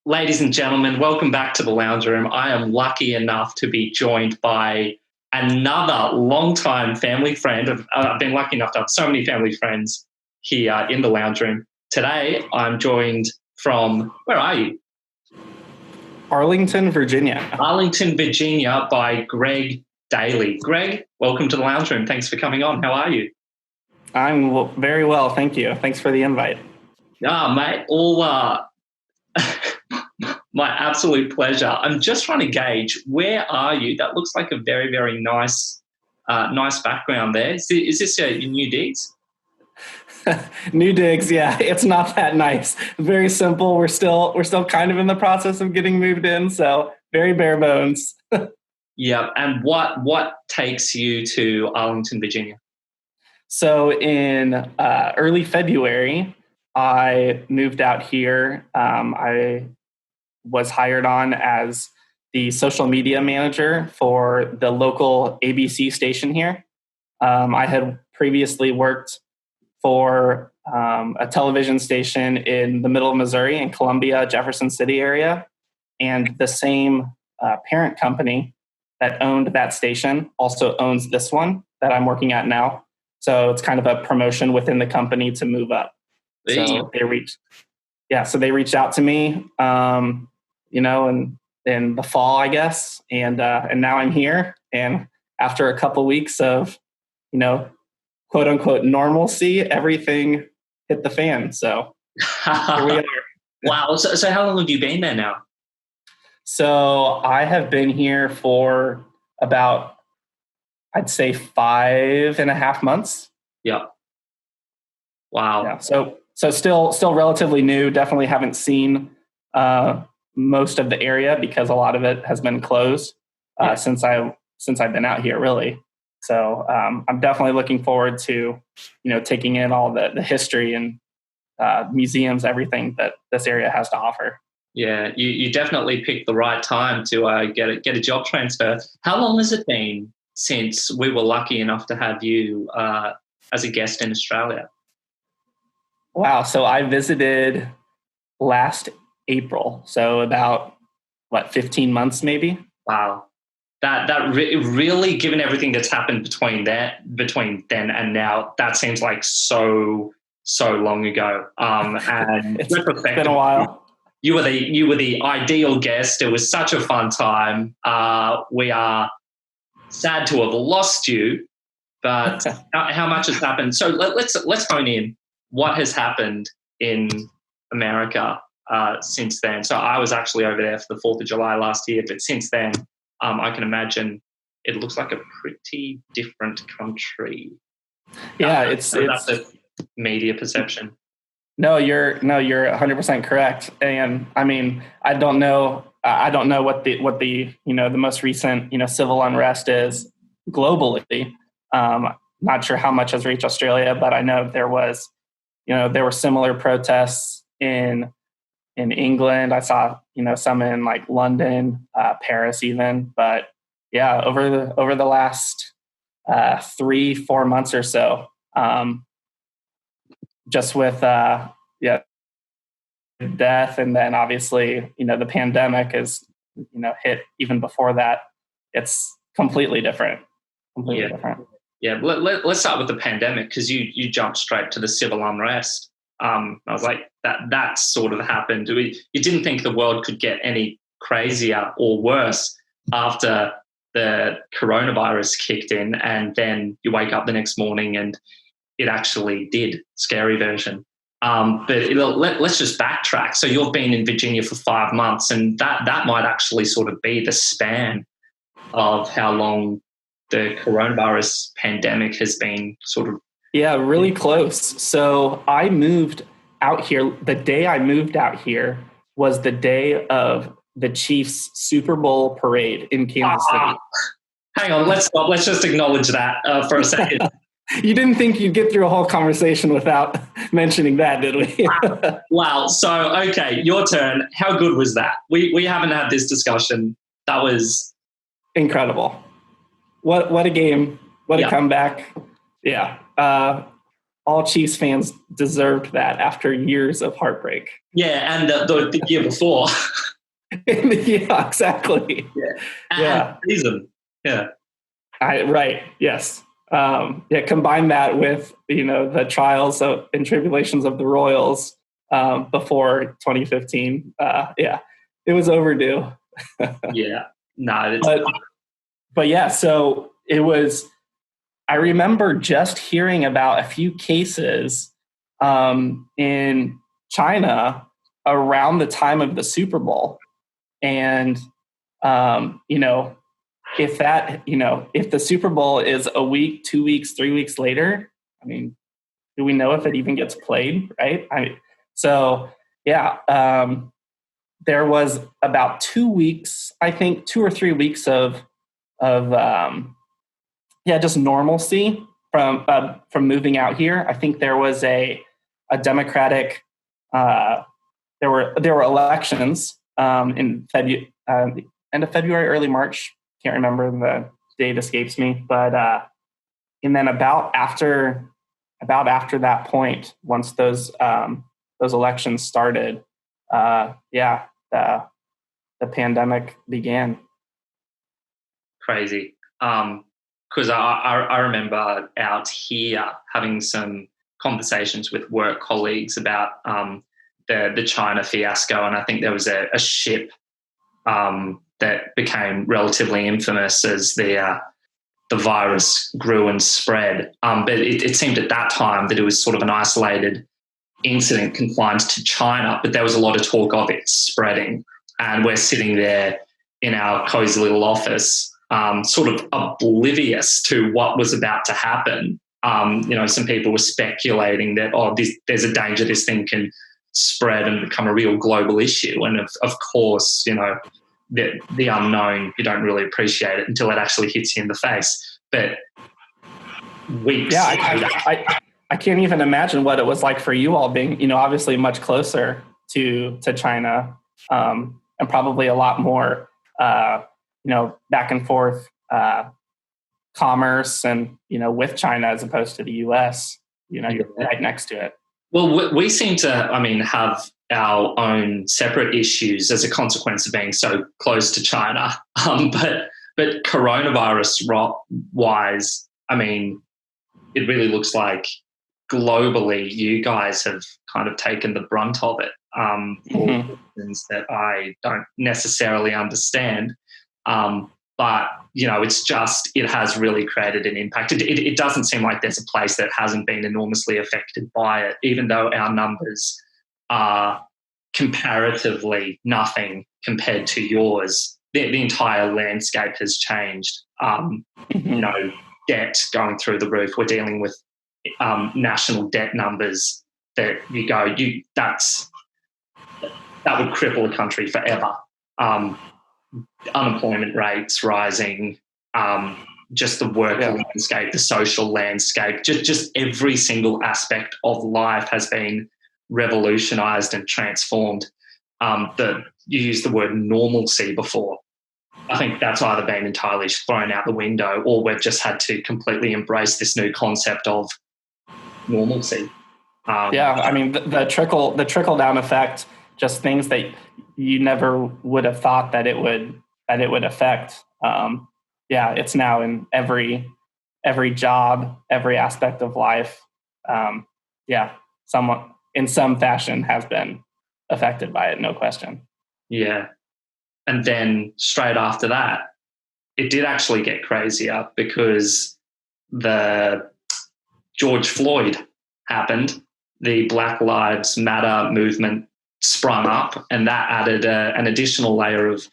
Ladies and gentlemen, welcome back to the Lounge Room. I am lucky enough to be joined by another longtime family friend. I've been lucky enough to have so many family friends here in the Lounge Room. Today, I'm joined from, where are you? Arlington, Virginia. Arlington, Virginia by Greg Dailey. Greg, welcome to the Lounge Room. Thanks for coming on. How are you? I'm very well, thank you. Thanks for the invite. Yeah, mate, my absolute pleasure. I'm just trying to gauge, where are you? That looks like a very, very nice background there. Is this your new digs? New digs, yeah. It's not that nice. Very simple. We're still kind of in the process of getting moved in, so very bare bones. Yeah. And what takes you to Arlington, Virginia? So in early February, I moved out here. I was hired on as the social media manager for the local ABC station here. I had previously worked for a television station in the middle of Missouri in Columbia, Jefferson City area. And the same parent company that owned that station also owns this one that I'm working at now. So it's kind of a promotion within the company to move up. So they reached out to me, in the fall, I guess. And now I'm here. And after a couple weeks of, quote unquote normalcy, everything hit the fan. So here we are. Wow. So how long have you been there now? So I have been here for about, I'd say 5.5 months. Yeah. Wow. Yeah. So still relatively new. Definitely haven't seen most of the area because a lot of it has been closed since I've been out here, really. So I'm definitely looking forward to, taking in all the history and museums, everything that this area has to offer. Yeah, you definitely picked the right time to get a job transfer. How long has it been since we were lucky enough to have you as a guest in Australia? Wow. So I visited last April. So about 15 months maybe. Wow. Really, given everything that's happened between then and now, that seems like so long ago. And it's been a while. You were the ideal guest. It was such a fun time. We are sad to have lost you, but how much has happened? So let's hone in. What has happened in America since then? So I was actually over there for the 4th of July last year, but since then, I can imagine it looks like a pretty different country. Yeah, that's a media perception. No, you're 100% correct. And I mean, I don't know what the the most recent civil unrest is globally. Not sure how much has reached Australia, but I know there were similar protests in England. I saw some in like London, Paris even. But yeah, over the last 3-4 months or so. Just with death, and then obviously the pandemic is hit even before that. It's completely different. Yeah, let's start with the pandemic, because you jumped straight to the civil unrest. I was like, that sort of happened. You didn't think the world could get any crazier or worse after the coronavirus kicked in, and then you wake up the next morning and it actually did. Scary version. But let's just backtrack. So you've been in Virginia for 5 months, and that might actually sort of be the span of how long the coronavirus pandemic has been sort of. Yeah, really close. So I moved out here. The day I moved out here was the day of the Chiefs Super Bowl parade in Kansas City. Hang on, let's stop. Let's just acknowledge that for a second. You didn't think you'd get through a whole conversation without mentioning that, did we? Wow. So, okay, your turn. How good was that? We haven't had this discussion. That was incredible. What a game. What a comeback. Yeah. all Chiefs fans deserved that after years of heartbreak. Yeah, and the year before. Yeah, exactly. And season. Yeah. Right. Yes. Combine that with, the trials and tribulations of the Royals before 2015. It was overdue. Yeah. No, but yeah, so it was, I remember just hearing about a few cases in China around the time of the Super Bowl. And, if the Super Bowl is a week, 2 weeks, 3 weeks later, I mean, do we know if it even gets played, right? There was about 2 weeks, I think 2 or 3 weeks of just normalcy from moving out here. I think there was a Democratic. There were elections in end of February, early March. Can't remember, the date escapes me. But and then about after that point, once those elections started, the pandemic began. Crazy. Because I remember out here having some conversations with work colleagues about the China fiasco, and I think there was a ship that became relatively infamous as the virus grew and spread. But it seemed at that time that it was sort of an isolated incident confined to China, but there was a lot of talk of it spreading. And we're sitting there in our cozy little office, sort of oblivious to what was about to happen. Some people were speculating that, there's a danger this thing can spread and become a real global issue. And of course, the unknown, you don't really appreciate it until it actually hits you in the face. But weeks. Yeah, I can't even imagine what it was like for you all being, obviously much closer to China, and probably a lot more, back and forth commerce and, with China as opposed to the U.S. You're right next to it. Well, we seem to, have our own separate issues as a consequence of being so close to China. But coronavirus-wise, it really looks like globally you guys have kind of taken the brunt of it for reasons that I don't necessarily understand. But, it has really created an impact. It doesn't seem like there's a place that hasn't been enormously affected by it, even though our numbers are comparatively nothing compared to yours. The entire landscape has changed. Debt going through the roof. We're dealing with national debt numbers that that would cripple a country forever. Unemployment rates rising, just the work landscape, the social landscape, just every single aspect of life has been revolutionized and transformed. You used the word normalcy before. I think that's either been entirely thrown out the window, or we've just had to completely embrace this new concept of normalcy. The trickle down effect, just things that you never would have thought that it would affect. It's now in every job, every aspect of life. Someone in some fashion has been affected by it, no question. Yeah. And then straight after that, it did actually get crazier because the George Floyd happened. The Black Lives Matter movement sprung up, and that added an additional layer of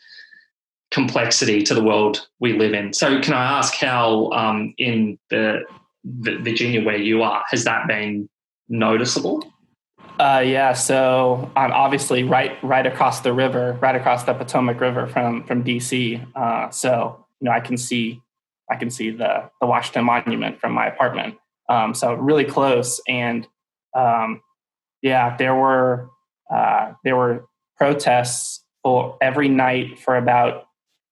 complexity to the world we live in. So can I ask how in the Virginia where you are, has that been noticeable? So I'm obviously right across the river, right across the Potomac River from DC. So I can see the Washington Monument from my apartment. So really close, and there were protests for every night for about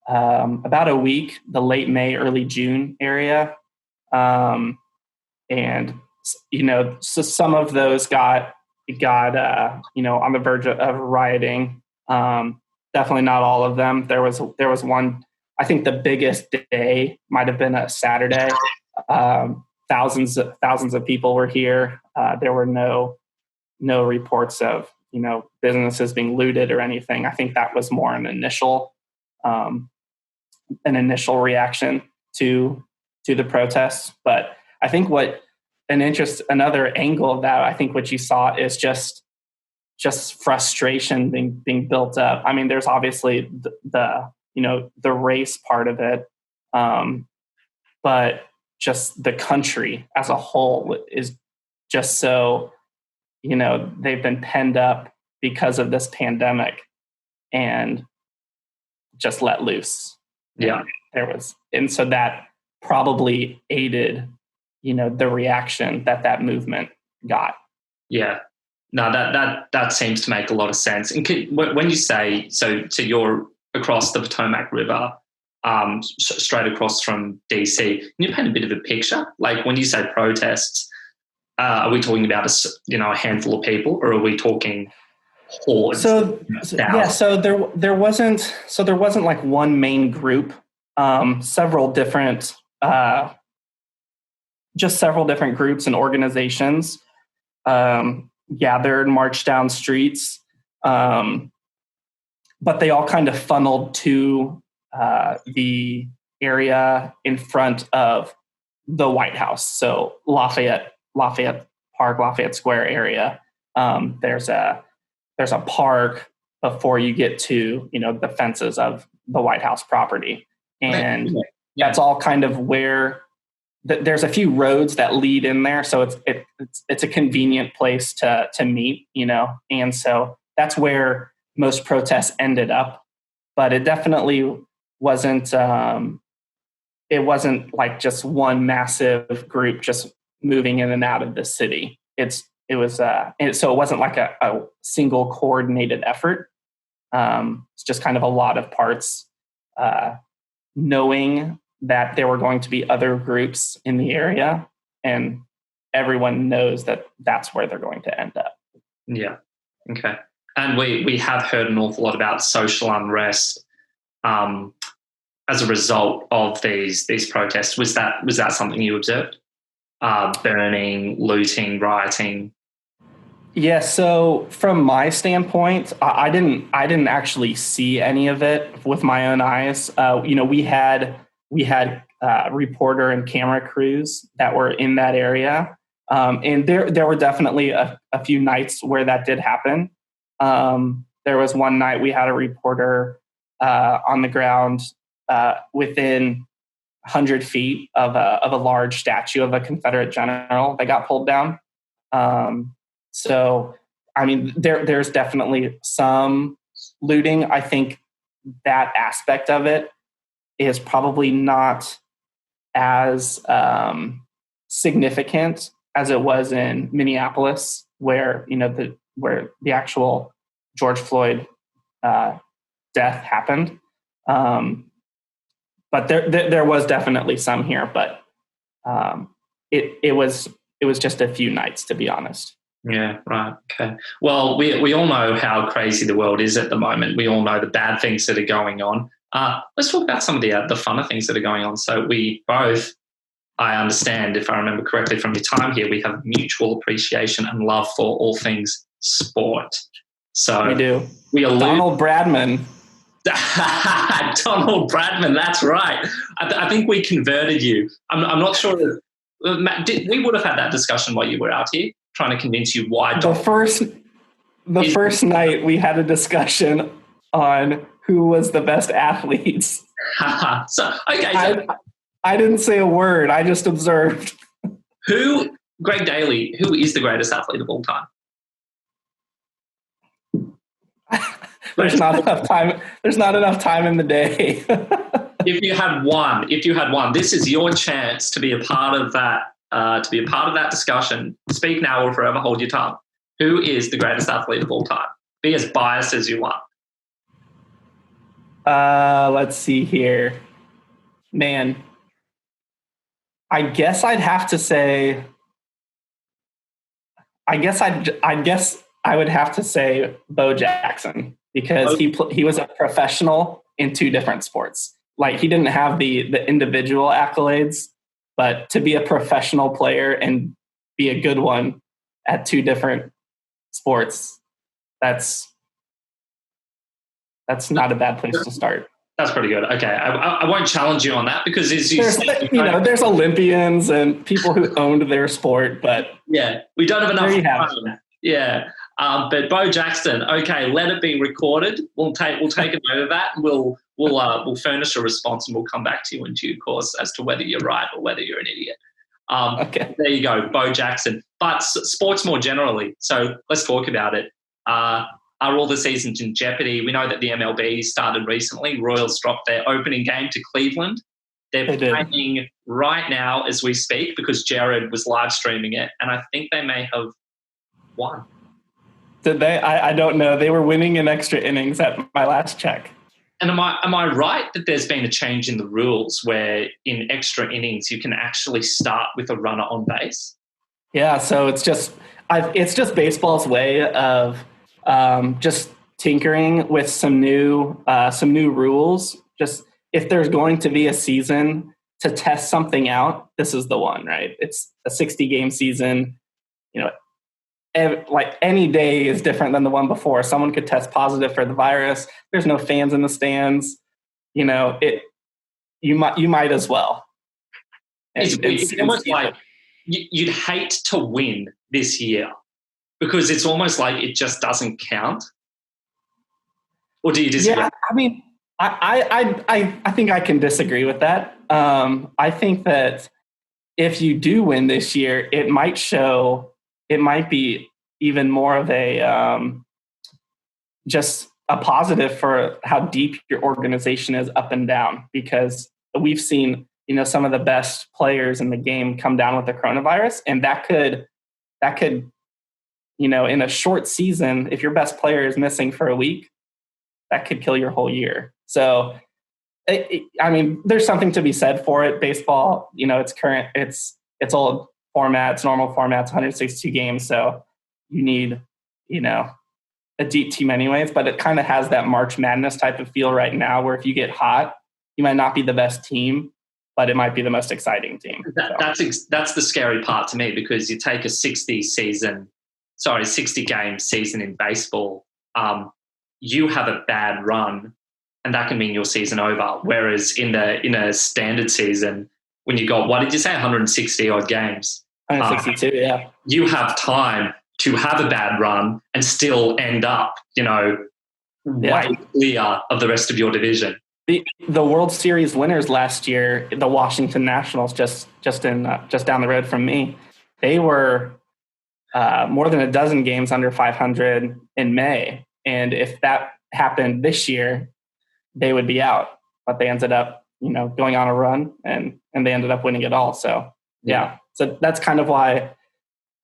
a week, the late May, early June area, and so some of those got on the verge of rioting. Definitely not all of them. There was one. I think the biggest day might have been a Saturday. Thousands of people were here. There were no reports of businesses being looted or anything. I think that was more an initial reaction to the protests. But I think another angle of that, I think what you saw is just frustration being built up. I mean, there's obviously the race part of it, but just the country as a whole is just so, they've been penned up because of this pandemic and just let loose. Yeah. And so that probably aided, the reaction that movement got. Yeah. No, that seems to make a lot of sense. And when you say, so you're across the Potomac River, straight across from DC, can you paint a bit of a picture? Like when you say protests, are we talking about a handful of people, or are we talking hordes? So there wasn't like one main group. Several different groups and organizations gathered, marched down streets, but they all kind of funneled to the area in front of the White House. So Lafayette Park, Lafayette Square area. There's a park before you get to the fences of the White House property, and that's all kind of where there's a few roads that lead in there. So it's a convenient place to meet, and so that's where most protests ended up. But it definitely wasn't. It wasn't like just one massive group just moving in and out of the city. So it wasn't like a single coordinated effort. It's just kind of a lot of parts knowing that there were going to be other groups in the area, and everyone knows that that's where they're going to end up. Yeah. Okay. And we have heard an awful lot about social unrest as a result of these protests. Was that something you observed? Burning, looting, rioting? Yeah. So from my standpoint, I didn't actually see any of it with my own eyes. We had reporter and camera crews that were in that area, and there were definitely a few nights where that did happen. There was one night we had a reporter on the ground within 100 feet of a large statue of a Confederate general that got pulled down. So, I mean, there's definitely some looting. I think that aspect of it is probably not as significant as it was in Minneapolis, where the actual George Floyd death happened. But there was definitely some here, but it was just a few nights, to be honest. Yeah, right. Okay. Well, we all know how crazy the world is at the moment. We all know the bad things that are going on. Let's talk about some of the funner things that are going on. So we both, I understand, if I remember correctly from your time here, we have mutual appreciation and love for all things sport. So we do. We are Donald Bradman. Donald Bradman, that's right. I think we converted you. I'm not sure. Matt, we would have had that discussion while you were out here, trying to convince you why. The first night we had a discussion on who was the best athletes. I didn't say a word. I just observed. Greg Dailey, who is the greatest athlete of all time? There's not enough time. There's not enough time in the day. If you had one, this is your chance to be a part of that. To be a part of that discussion. Speak now or forever hold your tongue. Who is the greatest athlete of all time? Be as biased as you want. Let's see here. Man, I guess I'd have to say I guess I would have to say Bo Jackson, because he was a professional in two different sports. Like, he didn't have the individual accolades, but to be a professional player and be a good one at two different sports, that's not a bad place to start. That's pretty good. Okay, I won't challenge you on that, because there's Olympians and people who owned their sport, but yeah, we don't have enough time. Yeah, but Bo Jackson. Okay, let it be recorded. We'll take a note of that. And we'll furnish a response, and we'll come back to you in due course as to whether you're right or whether you're an idiot. Okay, there you go, Bo Jackson. But sports more generally. So let's talk about it. Are all the seasons in jeopardy? We know that the MLB started recently. Royals dropped their opening game to Cleveland. They're playing right now as we speak, because Jared was live streaming it, and I think they may have won. Did they? I don't know. They were winning in extra innings at my last check. And am I right that there's been a change in the rules where in extra innings you can actually start with a runner on base? Yeah, so it's just baseball's way of just tinkering with some new rules. Just if there's going to be a season to test something out, this is the one, right? It's a 60-game season. Like any day is different than the one before. Someone could test positive for the virus. There's no fans in the stands. You might as well. It's almost like you'd hate to win this year, because it's almost like it just doesn't count. Or do you disagree? Yeah, I mean, I think I can disagree with that. I think that if you do win this year, it might be even more of a just a positive for how deep your organization is up and down, because we've seen, some of the best players in the game come down with the coronavirus, and that could, in a short season, if your best player is missing for a week, that could kill your whole year. So, there's something to be said for it. Baseball, it's old formats, normal formats, 162 games. So you need, a deep team anyways, but it kind of has that March Madness type of feel right now, where if you get hot, you might not be the best team, but it might be the most exciting team. That's the scary part to me, because you take a 60-game season in baseball, you have a bad run, and that can mean your season over. Whereas in a standard season, when you got, what did you say, 160 odd games? 162, yeah. You have time to have a bad run and still end up, way clear of the rest of your division. The World Series winners last year, the Washington Nationals, just down the road from me, they were more than a dozen games under 500 in May. And if that happened this year, they would be out. But they ended up, going on a run, and they ended up winning it all. So, yeah. So that's kind of why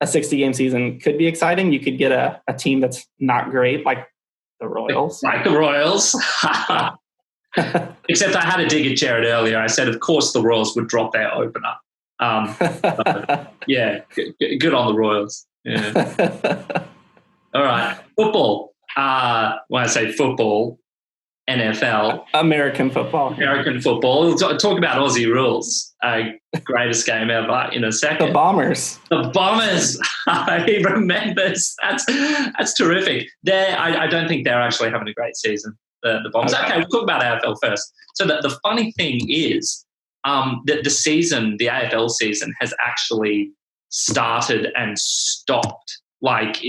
a 60-game season could be exciting. You could get a team that's not great, like the Royals. Like the Royals. Except I had a dig at Jared earlier. I said, of course, the Royals would drop their opener. Yeah, good on the Royals. Yeah. All right. Football. When I say football, NFL. American football. We'll talk about Aussie rules. Greatest game ever in a second. The Bombers. He remembers. That's terrific. I don't think they're actually having a great season, the Bombers. Okay, we'll talk about AFL first. So the funny thing is that the AFL season has actually started and stopped. Like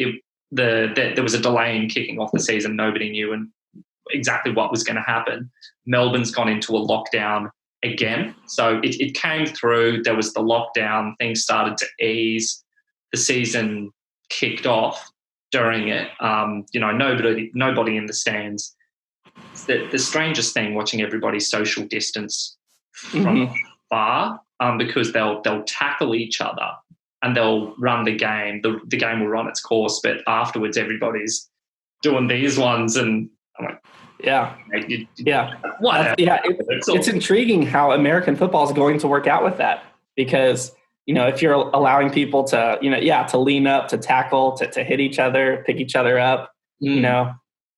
there was a delay in kicking off the season. Nobody knew exactly what was going to happen. Melbourne's gone into a lockdown again. So it came through. There was the lockdown. Things started to ease. The season kicked off during it. Nobody in the stands. It's the strangest thing, watching everybody social distance from far, because they'll tackle each other and they'll run the game. The game will run its course, but afterwards everybody's doing these ones, and I'm like, yeah. Whatever. It's intriguing how American football is going to work out with that, because if you're allowing people to, to lean up, to tackle, to hit each other, pick each other up, the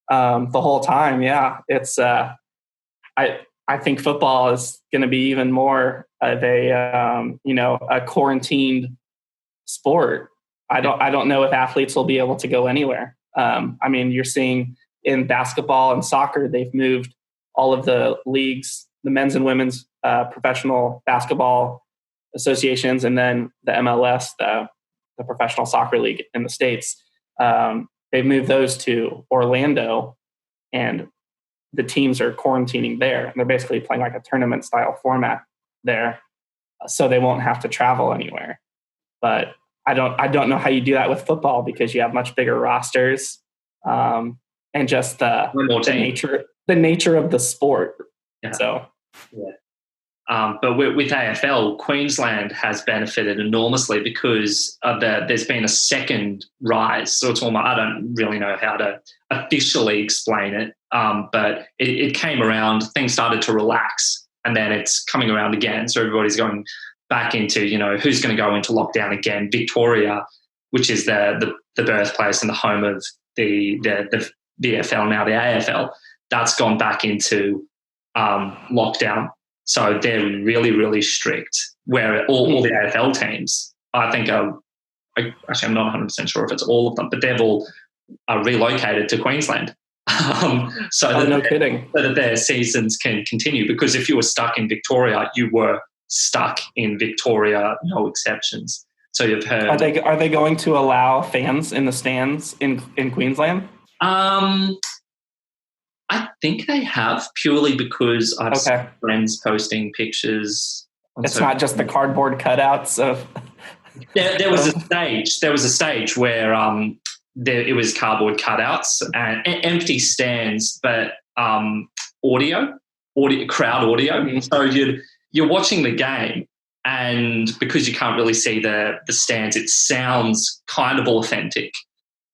whole time, it's, I think football is going to be even more of a quarantined sport. I don't know if athletes will be able to go anywhere. You're seeing in basketball and soccer, they've moved all of the leagues, the men's and women's professional basketball associations, and then the MLS, the professional soccer league in the States. They've moved those to Orlando, and the teams are quarantining there. And they're basically playing like a tournament style format there, so they won't have to travel anywhere. But I don't know how you do that with football, because you have much bigger rosters, and just the nature of the sport. Yeah. So, but with AFL, Queensland has benefited enormously because there's been a second rise. So it's almost, I don't really know how to officially explain it, but it came around, things started to relax, and then it's coming around again. So everybody's going back into, who's going to go into lockdown again. Victoria, which is the birthplace and the home of the VFL, now the AFL, that's gone back into lockdown. So they're really, really strict, where all the AFL teams, I think, actually I'm not 100% sure if it's all of them, but they've all relocated to Queensland. No kidding. So that their seasons can continue, because if you were stuck in Victoria, you were stuck in Victoria, no exceptions. So you've heard... Are they going to allow fans in the stands in Queensland? I think they have, purely because I've seen friends posting pictures. It's not just the cardboard cutouts of... There was a stage where it was cardboard cutouts and empty stands, but audio, crowd audio. Mm-hmm. So you're watching the game, and because you can't really see the stands, it sounds kind of authentic.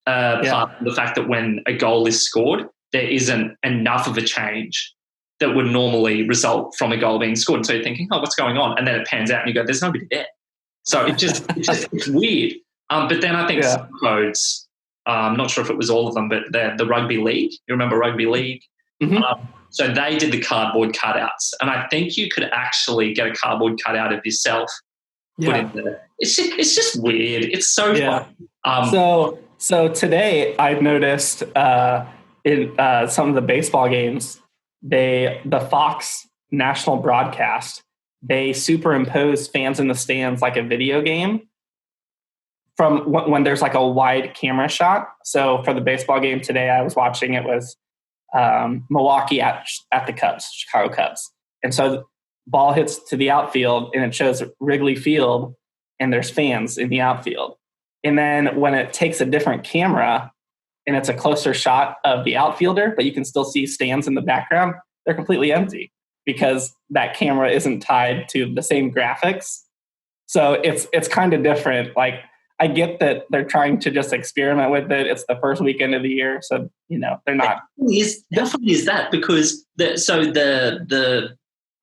Apart from the fact that when a goal is scored, there isn't enough of a change that would normally result from a goal being scored. And so you're thinking, what's going on? And then it pans out and you go, there's nobody there. So it's weird. But then I think some codes, I'm not sure if it was all of them, but the rugby league, you remember rugby league? Mm-hmm. So they did the cardboard cutouts. And I think you could actually get a cardboard cutout of yourself put in there. It's just weird. It's so fun. So today I've noticed in some of the baseball games, the Fox national broadcast, they superimpose fans in the stands like a video game from when there's like a wide camera shot. So for the baseball game today, I was watching, it was Milwaukee at the Cubs, Chicago Cubs. And so the ball hits to the outfield and it shows Wrigley Field and there's fans in the outfield. And then when it takes a different camera and it's a closer shot of the outfielder, but you can still see stands in the background, they're completely empty because that camera isn't tied to the same graphics. So it's kind of different. Like, I get that they're trying to just experiment with it. It's the first weekend of the year, so they're not. How funny is that? Because the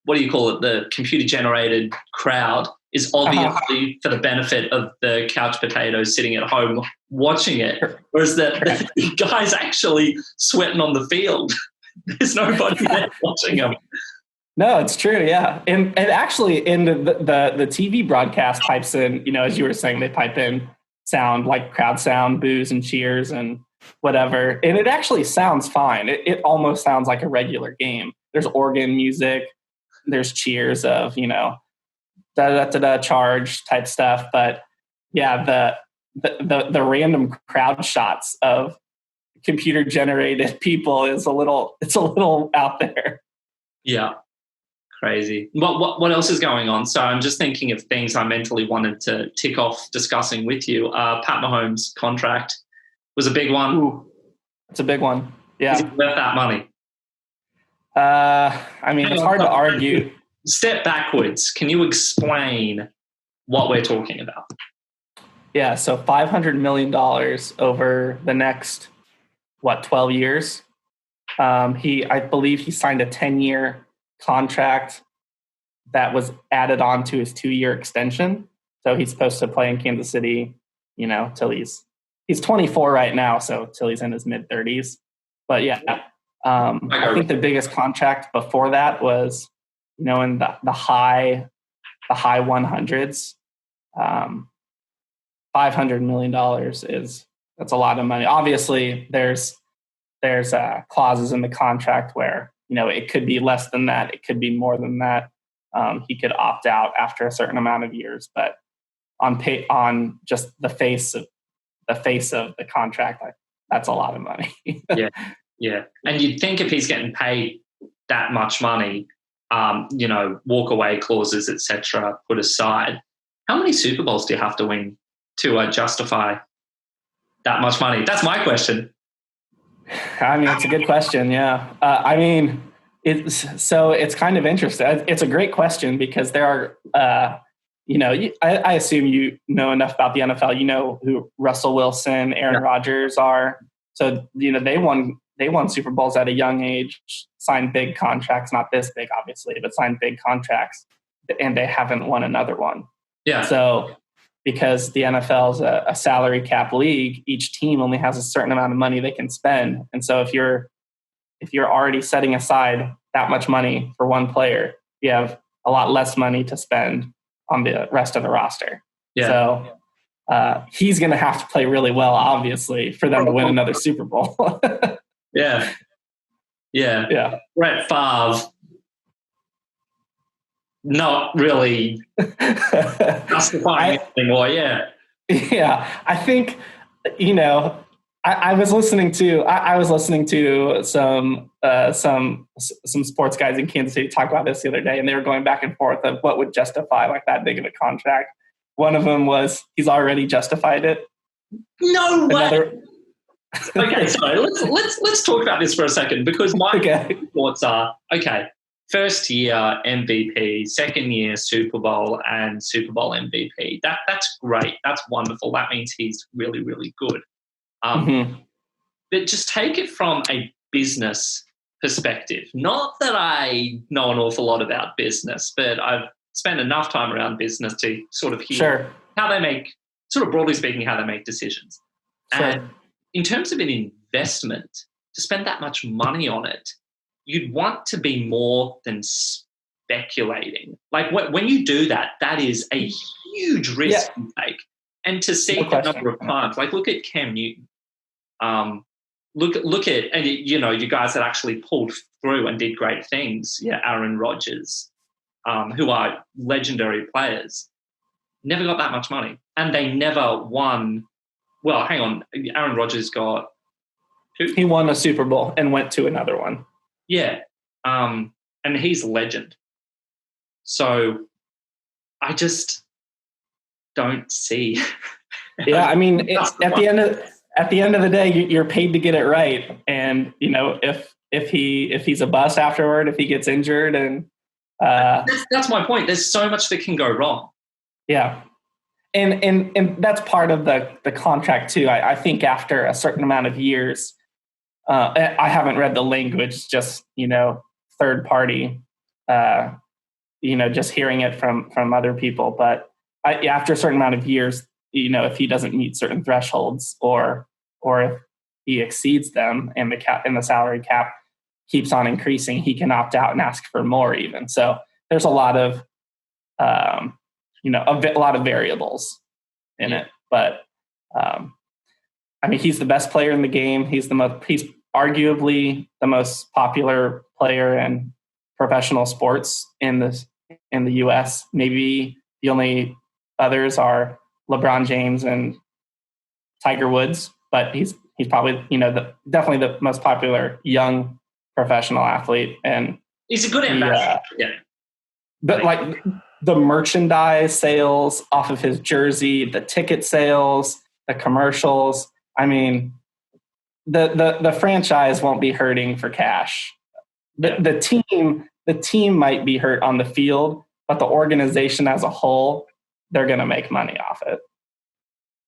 what do you call it? The computer generated crowd is obviously for the benefit of the couch potatoes sitting at home watching it, whereas the guys actually sweating on the field. There's nobody there watching them. No, it's true. Yeah. And actually in the TV broadcast pipes in, as you were saying, they pipe in sound like crowd sound, boos and cheers and whatever. And it actually sounds fine. It almost sounds like a regular game. There's organ music. There's cheers of, da-da-da-da charge type stuff. But yeah, the random crowd shots of computer generated people it's a little out there. Yeah. Crazy. What else is going on? So I'm just thinking of things I mentally wanted to tick off discussing with you. Pat Mahomes' contract was a big one. Ooh, it's a big one. Yeah. Is it worth that money? It's hard to argue. Step backwards. Can you explain what we're talking about? Yeah. So $500 million over the next, 12 years? I believe he signed a 10-year contract that was added on to his 2-year extension. So he's supposed to play in Kansas City, till he's 24 right now, so till he's in his mid 30s. But yeah, I think the biggest contract before that was, in the high 100s. $500 million that's a lot of money. Obviously, there's clauses in the contract where it could be less than that, it could be more than that. He could opt out after a certain amount of years, but on just the face of the contract, that's a lot of money. Yeah. And you'd think if he's getting paid that much money, walk away clauses, etc., put aside, how many Super Bowls do you have to win to justify that much money? That's my question. I mean, it's a good question. Yeah. It's kind of interesting. It's a great question because there are, I assume you know enough about the NFL. You know who Russell Wilson, Aaron Rodgers are. So, they won Super Bowls at a young age, signed big contracts, not this big, obviously, but signed big contracts, and they haven't won another one. Yeah. So because the NFL is a salary cap league, each team only has a certain amount of money they can spend. And so if you're already setting aside that much money for one player, you have a lot less money to spend on the rest of the roster. Yeah. So he's going to have to play really well, obviously, for them to win another Super Bowl. Yeah. Brett Favre, not really justifying anything more. Yeah. I think, I was listening to some sports guys in Kansas City talk about this the other day, and they were going back and forth of what would justify like that big of a contract. One of them was he's already justified it. No way. Okay, sorry. Let's talk about this for a second because my thoughts are first year MVP, second year Super Bowl and Super Bowl MVP. That's great. That's wonderful. That means he's really, really good. But just take it from a business perspective. Not that I know an awful lot about business, but I've spent enough time around business to sort of hear how they make, sort of broadly speaking, how they make decisions. Sure. And in terms of an investment, to spend that much money on it, you'd want to be more than speculating. Like when you do that, that is a huge risk you take. And to see the number of times, like look at Cam Newton. Look at, and you guys that actually pulled through and did great things. Yeah, Aaron Rodgers, who are legendary players, never got that much money. And they never won. Well, hang on. Aaron Rodgers got two? He won a Super Bowl and went to another one. Yeah. And he's a legend. So I just don't see. Yeah, I mean, at the end of the day, you're paid to get it right. And, if he's a bust afterward, if he gets injured and that's my point. There's so much that can go wrong. Yeah. And that's part of the contract too. I think after a certain amount of years, I haven't read the language, just, third party, just hearing it from other people. But after a certain amount of years, if he doesn't meet certain thresholds or if he exceeds them and the salary cap keeps on increasing, he can opt out and ask for more even. So there's a lot of, a lot of variables in it, but he's the best player in the game. He's arguably the most popular player in professional sports in the U.S. Maybe the only others are LeBron James and Tiger Woods, but he's probably definitely the most popular young professional athlete, and he's a good ambassador. But like the merchandise sales off of his jersey, the ticket sales, the commercials. I mean, the franchise won't be hurting for cash. The team might be hurt on the field, but the organization as a whole, they're going to make money off it.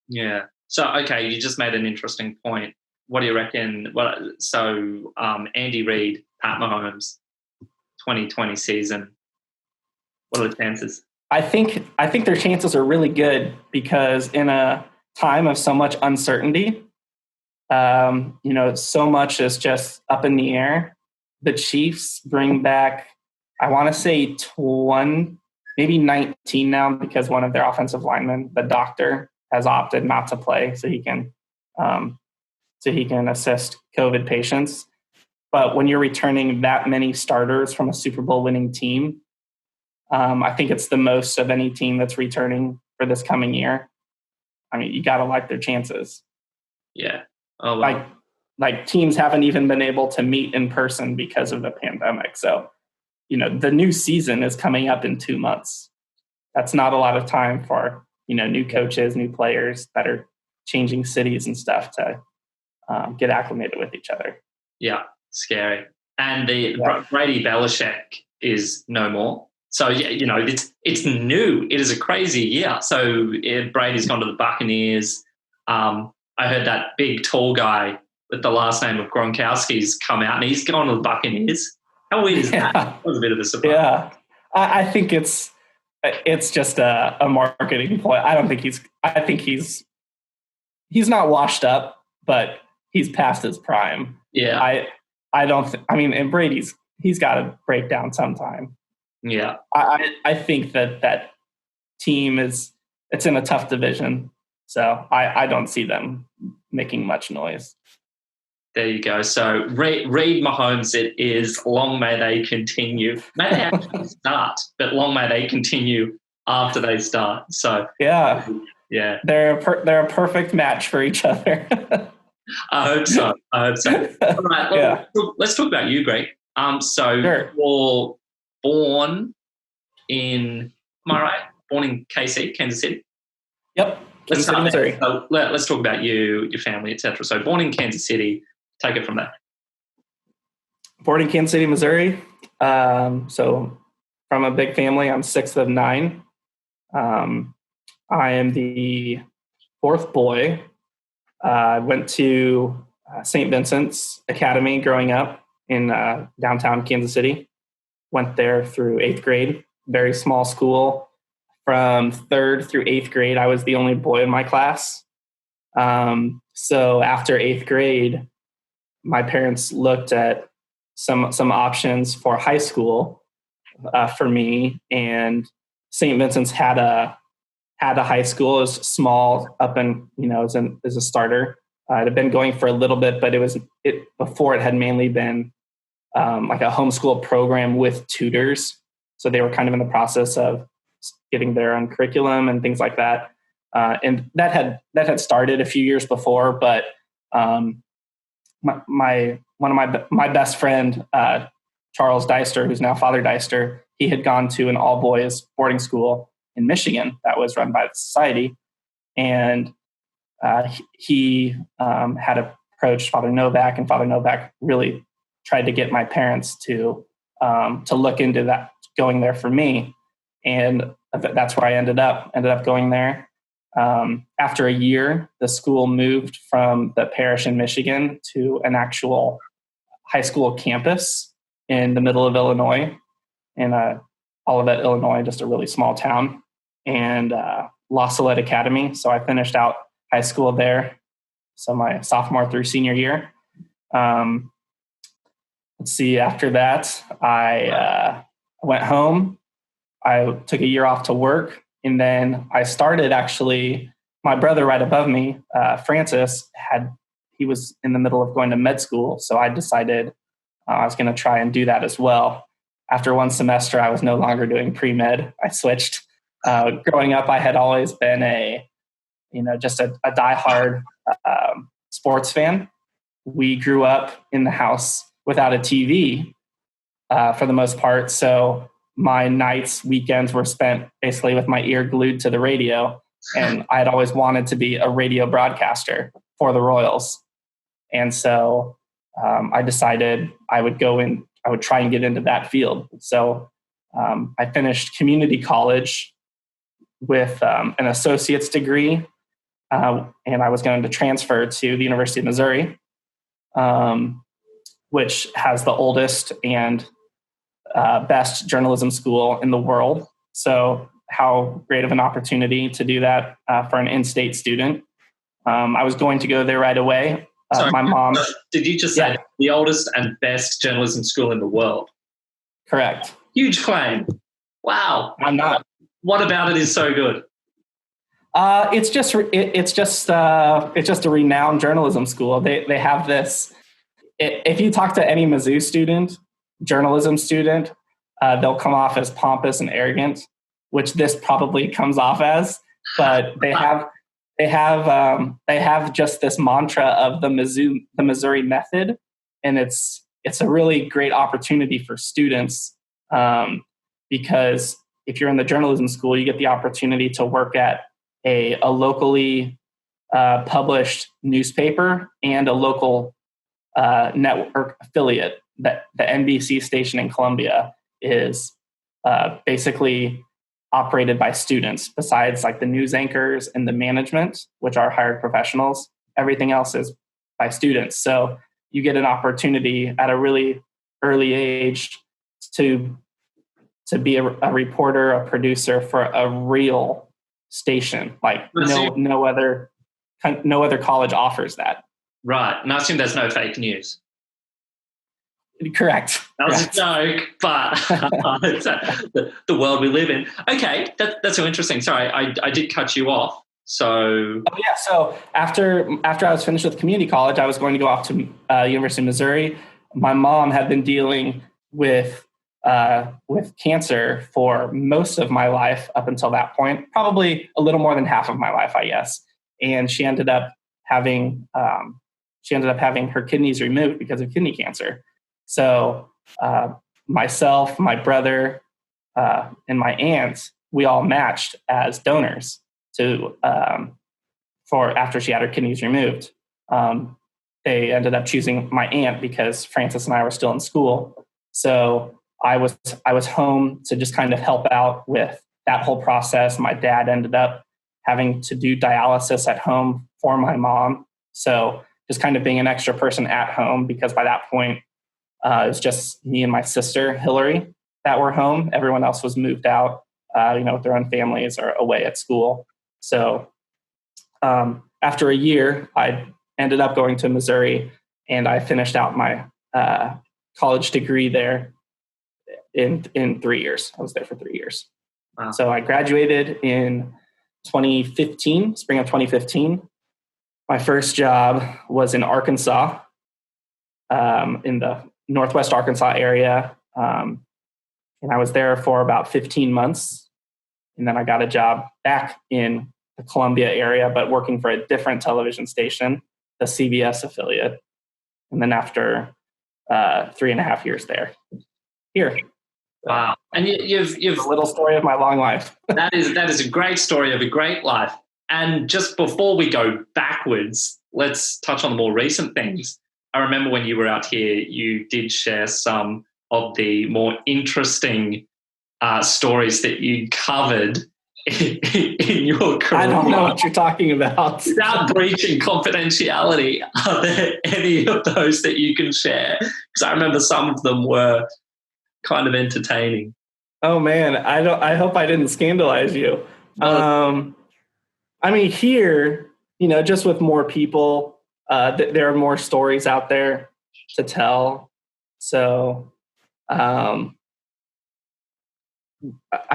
Yeah. So, okay, you just made an interesting point. What do you reckon? Andy Reid, Pat Mahomes, 2020 season. What are the chances? I think their chances are really good because in a time of so much uncertainty, so much is just up in the air. The Chiefs bring back, I want to say 20, maybe 19 now, because one of their offensive linemen, the doctor, has opted not to play so he can assist COVID patients. But when you're returning that many starters from a Super Bowl winning team, I think it's the most of any team that's returning for this coming year. I mean, you got to like their chances. Yeah. Oh, wow. Like teams haven't even been able to meet in person because of the pandemic. So, the new season is coming up in 2 months. That's not a lot of time for, new coaches, new players that are changing cities and stuff to get acclimated with each other. Yeah, scary. And Brady Belichick is no more. So, it's new. It is a crazy year. So Brady's gone to the Buccaneers. I heard that big tall guy with the last name of Gronkowski's come out and he's gone to the Buccaneers. How weird is that? That was a bit of a surprise. Yeah, I think it's just a marketing point. I think he's not washed up, but he's past his prime. Yeah. And he's got to break down sometime. Yeah. I think that team it's in a tough division. So I don't see them making much noise. There you go. So Reid Mahomes, it is long may they continue. May they actually start, but long may they continue after they start. So yeah, they're a perfect match for each other. I hope so. All right, let's talk about you, Greg. Sure. You're born in, am I right? Born in KC, Kansas City. Yep. Let's talk about you, your family, etc. So born in Kansas City. Take it from there. Born in Kansas City, Missouri. So from a big family, I'm 6th of 9. I am the 4th boy. I went to St. Vincent's Academy growing up in downtown Kansas City. Went there through 8th grade. Very small school. From 3rd through 8th grade, I was the only boy in my class. So after 8th grade, my parents looked at some options for high school for me, and St. Vincent's had a high school. It was small, up and as a starter. It had been going for a little bit, but before it had mainly been like a homeschool program with tutors. So they were kind of in the process of getting their own curriculum and things like that. And that had started a few years before, but my best friend, Charles Deister, who's now Father Deister, he had gone to an all boys boarding school in Michigan that was run by the society. And he had approached Father Novak, and Father Novak really tried to get my parents to look into that, going there for me. And that's where I ended up going there. After a year, the school moved from the parish in Michigan to an actual high school campus in the middle of Illinois, in Olivet, Illinois, just a really small town, and La Salette Academy. So I finished out high school there. So my sophomore through senior year. Let's see, after that, I went home. I took a year off to work. And then I started, actually, my brother right above me, Francis, he was in the middle of going to med school. So I decided I was going to try and do that as well. After one semester, I was no longer doing pre-med. I switched. Growing up, I had always been just a diehard sports fan. We grew up in the house without a TV for the most part. So my nights, weekends were spent basically with my ear glued to the radio. And I had always wanted to be a radio broadcaster for the Royals. And so I decided I would try and get into that field. So I finished community college with an associate's degree. And I was going to transfer to the University of Missouri, which has the oldest and best journalism school in the world. So how great of an opportunity to do that for an in-state student. I was going to go there right away. Sorry, my mom. Did you just say the oldest and best journalism school in the world? Correct. Huge claim. Wow. I'm not. What about it is so good? It's just a renowned journalism school. They have this. If you talk to any Mizzou student, journalism student, they'll come off as pompous and arrogant, which this probably comes off as. But they have just this mantra of the Missouri method, and it's a really great opportunity for students because if you're in the journalism school, you get the opportunity to work at a locally published newspaper and a local network affiliate. That the NBC station in Columbia is basically operated by students. Besides like the news anchors and the management, which are hired professionals, everything else is by students. So you get an opportunity at a really early age to be a reporter, a producer for a real station. Like no other college offers that. Right. And I assume there's no fake news. Correct. That was a joke, but it's the world we live in. Okay, that's so interesting. Sorry, I did cut you off. So so after I was finished with community college, I was going to go off to University of Missouri. My mom had been dealing with cancer for most of my life up until that point, probably a little more than half of my life, I guess. And she ended up having her kidneys removed because of kidney cancer. So myself, my brother, and my aunt, we all matched as donors for after she had her kidneys removed. They ended up choosing my aunt because Francis and I were still in school. So I was home to just kind of help out with that whole process. My dad ended up having to do dialysis at home for my mom. So just kind of being an extra person at home, because by that point, it was just me and my sister, Hillary, that were home. Everyone else was moved out, with their own families or away at school. So after a year, I ended up going to Missouri, and I finished out my college degree there in 3 years. I was there for 3 years. Wow. So I graduated in 2015, spring of 2015. My first job was in Arkansas, in the Northwest Arkansas area. And I was there for about 15 months. And then I got a job back in the Columbia area, but working for a different television station, the CBS affiliate. And then after 3.5 years here. Wow. And you've a little story of my long life. that is a great story of a great life. And just before we go backwards, let's touch on the more recent things. I remember when you were out here, you did share some of the more interesting stories that you covered in your career. I don't know what you're talking about. Without breaching confidentiality, are there any of those that you can share? Because I remember some of them were kind of entertaining. Oh man, I hope I didn't scandalize you. I mean, here, just with more people, there are more stories out there to tell. So, I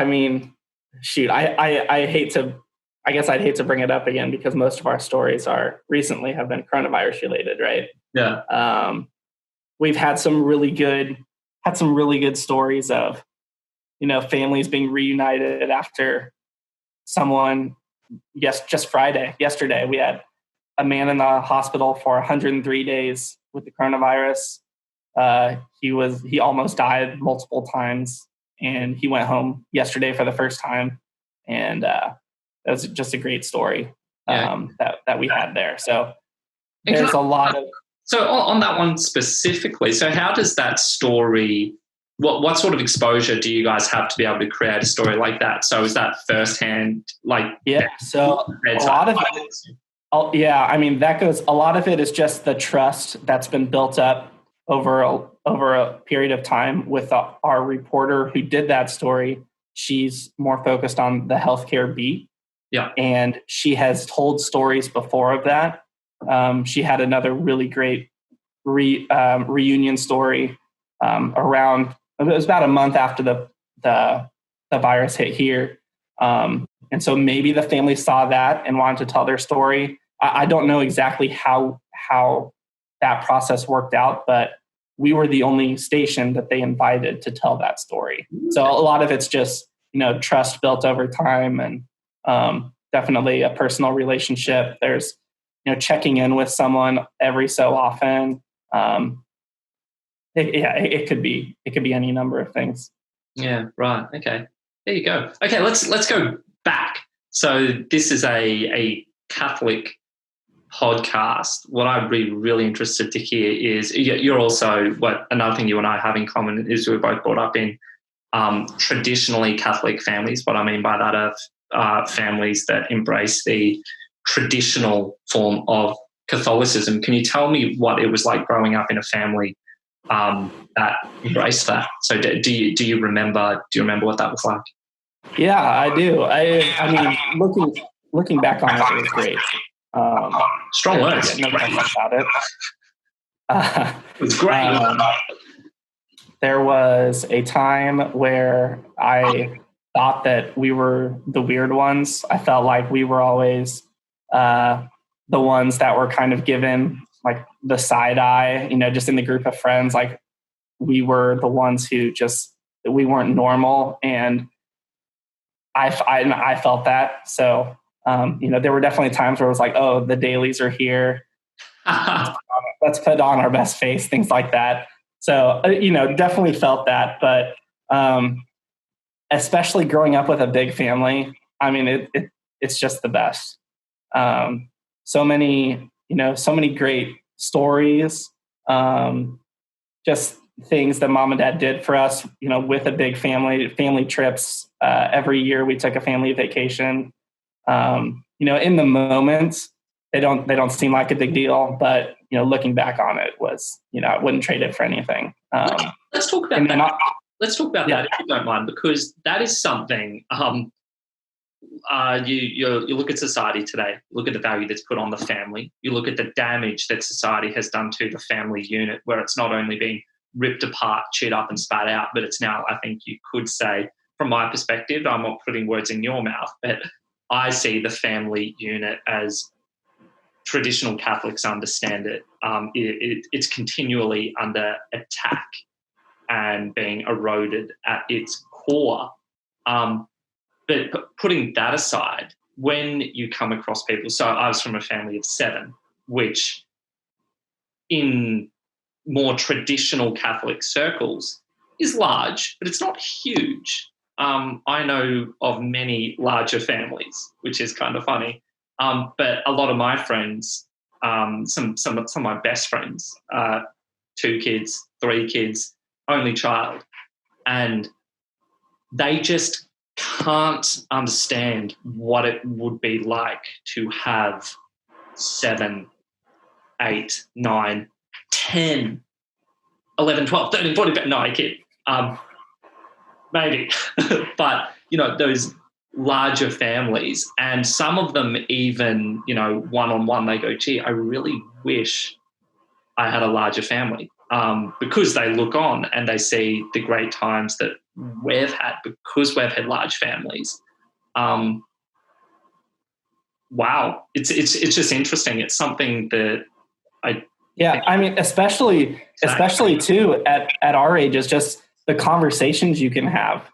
mean, shoot, I hate to, I guess I'd hate to bring it up again because most of our stories have been coronavirus related, right? Yeah. We've had some really good stories of, families being reunited after someone, yesterday, we had a man in the hospital for 103 days with the coronavirus. He almost died multiple times, and he went home yesterday for the first time. And that was just a great story that we had there. So there's a lot of... So on that one specifically, so how does that story... What sort of exposure do you guys have to be able to create a story like that? So is that firsthand, So a lot of it, a lot of it is just the trust that's been built up over a period of time with our reporter who did that story she's more focused on the healthcare beat. Yeah. And she has told stories before of that. She had another really great reunion story around, it was about a month after the virus hit here. And so maybe the family saw that and wanted to tell their story. I don't know exactly how that process worked out, but we were the only station that they invited to tell that story. So a lot of it's just, trust built over time, and definitely a personal relationship. There's, checking in with someone every so often. It could be any number of things. Yeah. Right. Okay. There you go. Okay. Let's go back. So this is a Catholic podcast. What I'd be really interested to hear is you're also, another thing you and I have in common is we're both brought up in traditionally Catholic families. What I mean by that are families that embrace the traditional form of Catholicism. Can you tell me what it was like growing up in a family that embraced that? So do you remember what that was like? Yeah, I do. I mean, looking back on it, it was great. Strong words. No question about it. It was great. There was a time where I thought that we were the weird ones. I felt like we were always the ones that were kind of given like the side eye, just in the group of friends. Like we were the ones who we weren't normal, and I felt that. So there were definitely times where it was like, oh, the Daileys are here. Let's put on our best face, things like that. So, definitely felt that. But especially growing up with a big family, I mean, it's just the best. So many great stories, just things that mom and dad did for us, with a big family trips. Every year we took a family vacation. In the moment, they don't seem like a big deal, but looking back on it was, I wouldn't trade it for anything. Let's talk about that. Let's talk about that if you don't mind, because that is something. You look at society today. Look at the value that's put on the family. You look at the damage that society has done to the family unit, where it's not only been ripped apart, chewed up, and spat out, but it's now, I think you could say, from my perspective, I'm not putting words in your mouth, but I see the family unit as traditional Catholics understand it. It's continually under attack and being eroded at its core. But putting that aside, when you come across people, so I was from a family of 7, which in more traditional Catholic circles is large, but it's not huge. I know of many larger families, which is kind of funny. But a lot of my friends, some of my best friends, 2 kids, 3 kids, only child, and they just can't understand what it would be like to have 7, 8, 9, 10, 11, 12, 13, 14, no, I kid. Maybe. But, those larger families, and some of them even, one-on-one, they go, gee, I really wish I had a larger family, because they look on and they see the great times that we've had because we've had large families. Wow. It's just interesting. It's something that I mean, especially too at our age, is just the conversations you can have.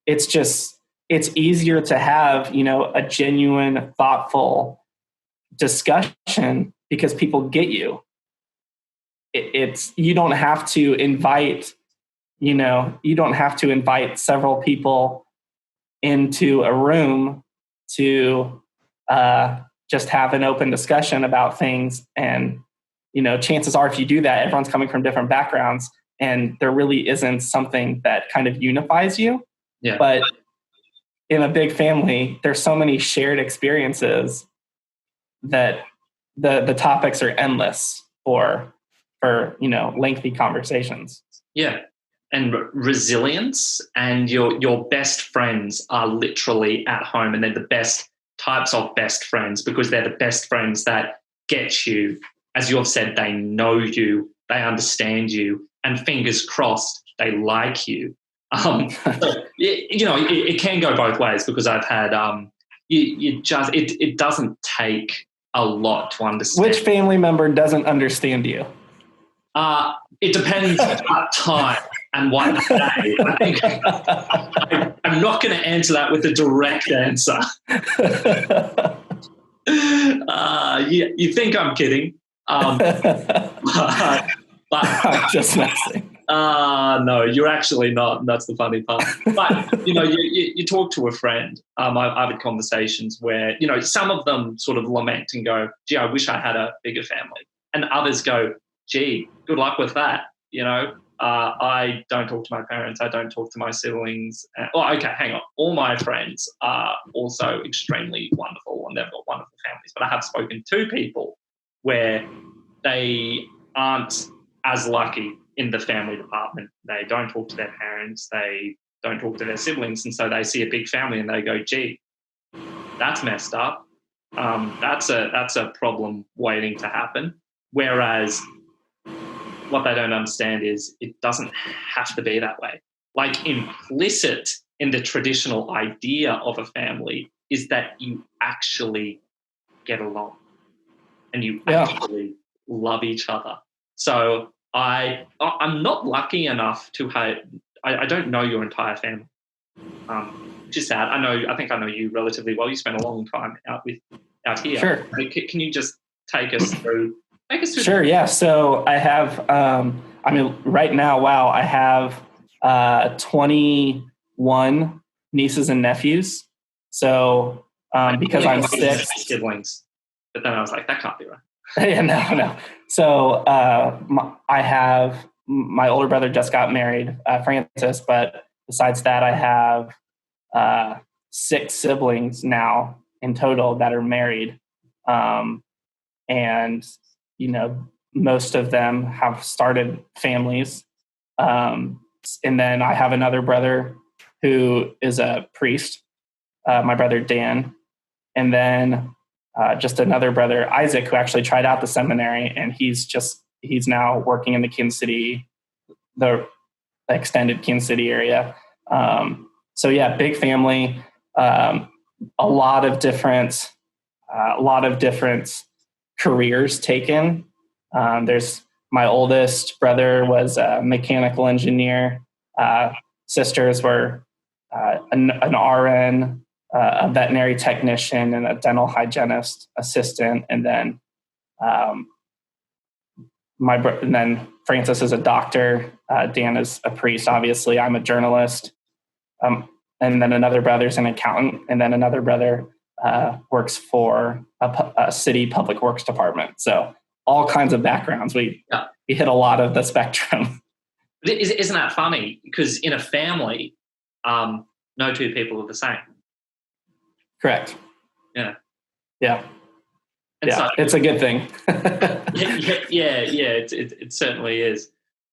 It's easier to have, a genuine, thoughtful discussion because people get you. You don't have to invite several people into a room to just have an open discussion about things. And, chances are if you do that, everyone's coming from different backgrounds and there really isn't something that kind of unifies you. Yeah. But in a big family, there's so many shared experiences that the topics are endless for lengthy conversations. Yeah. and resilience, and your best friends are literally at home, and they're the best types of best friends because they're the best friends that get you. As you've said, they know you, they understand you, and fingers crossed, they like you. It can go both ways because I've had it doesn't take a lot to understand. Which family member doesn't understand you? It depends what time and what day. I think I'm not going to answer that with a direct answer. You think I'm kidding? But I'm just messing. No, you're actually not. And that's the funny part. But you talk to a friend. I've had conversations where some of them sort of lament and go, "Gee, I wish I had a bigger family," and others go, "Gee, good luck with that." I don't talk to my parents. I don't talk to my siblings. Okay, hang on. All my friends are also extremely wonderful, and they've got wonderful families. But I have spoken to people where they aren't as lucky in the family department. They don't talk to their parents. They don't talk to their siblings. And so they see a big family and they go, "Gee, that's messed up. That's a problem waiting to happen." Whereas what they don't understand is it doesn't have to be that way. Like implicit in the traditional idea of a family is that you actually get along and you actually love each other. So I'm not lucky enough to have. I don't know your entire family. Which is sad. I think I know you relatively well. You spent a long time out here. Sure. Can you just take us through? Sure. Yeah. So I have. Right now, wow, I have 21 nieces and nephews. So because I'm 6 siblings, but then I was like, that can't be right. Yeah, no. So I have my older brother just got married, Francis, but besides that, I have 6 siblings now in total that are married. And, most of them have started families. And then I have another brother who is a priest, my brother Dan. And then just another brother, Isaac, who actually tried out the seminary, and he's now working in the Kansas City, the extended Kansas City area. So yeah, big family, a lot of different careers taken. There's my oldest brother was a mechanical engineer. Sisters were an RN, a veterinary technician, and a dental hygienist assistant, and then and then Francis is a doctor. Dan is a priest. Obviously, I'm a journalist, and then another brother's an accountant, and then another brother works for a city public works department. So all kinds of backgrounds. We hit a lot of the spectrum. Isn't that funny? Because in a family, no two people are the same. Correct. Yeah. Yeah. So, it's a good thing. It certainly is.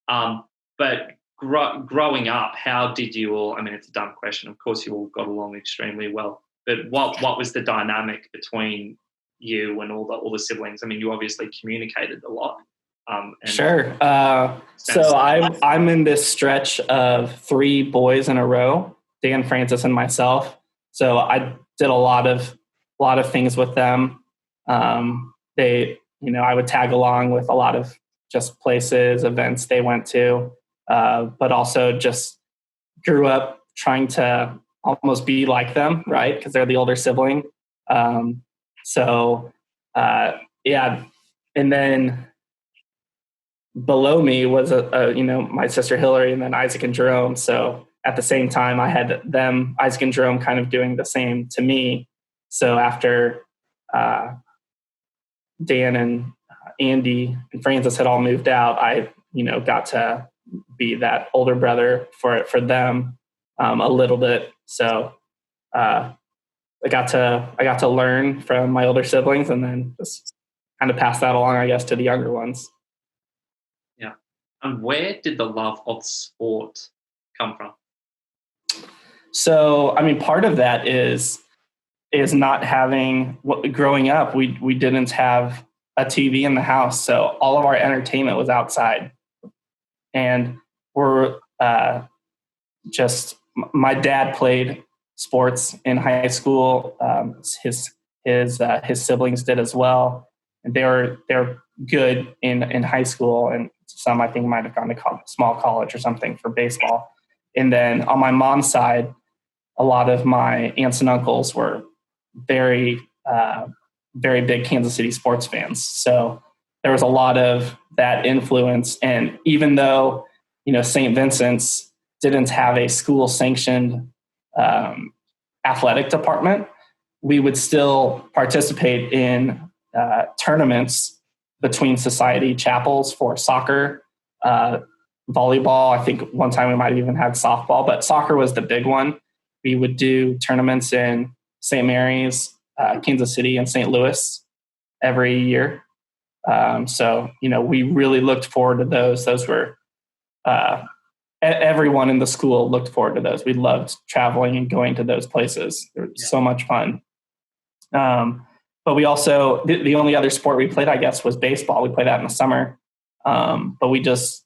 But growing up, how did you all? I mean, it's a dumb question. Of course, you all got along extremely well. But what was the dynamic between you and all the siblings? I mean, you obviously communicated a lot. Sure. So I'm in this stretch of 3 boys in a row: Dan, Francis, and myself. So I did a lot of things with them. I would tag along with a lot of just places, events they went to, but also just grew up trying to almost be like them, right? Because they're the older sibling. And then below me was my sister Hillary, and then Isaac and Jerome. So at the same time, I had them, Isaac and Jerome, kind of doing the same to me. So after Dan and Andy and Francis had all moved out, I got to be that older brother for them a little bit. So I got to learn from my older siblings, and then just kind of pass that along, I guess, to the younger ones. Yeah. And where did the love of sport come from? So, I mean, part of that is not having, growing up, we didn't have a TV in the house. So all of our entertainment was outside. And we're just, my dad played sports in high school. His siblings did as well. And they're good in high school. And some, I think, might have gone to small college or something for baseball. And then on my mom's side, a lot of my aunts and uncles were very big Kansas City sports fans. So there was a lot of that influence. And even though, St. Vincent's didn't have a school sanctioned athletic department, we would still participate in tournaments between society chapels for soccer, volleyball. I think one time we might have even had softball, but soccer was the big one. We would do tournaments in St. Mary's, Kansas City, and St. Louis every year. So, we really looked forward to those. Those were, everyone in the school looked forward to those. We loved traveling and going to those places. They were so much fun. But we also, the only other sport we played, I guess, was baseball. We played that in the summer. But we just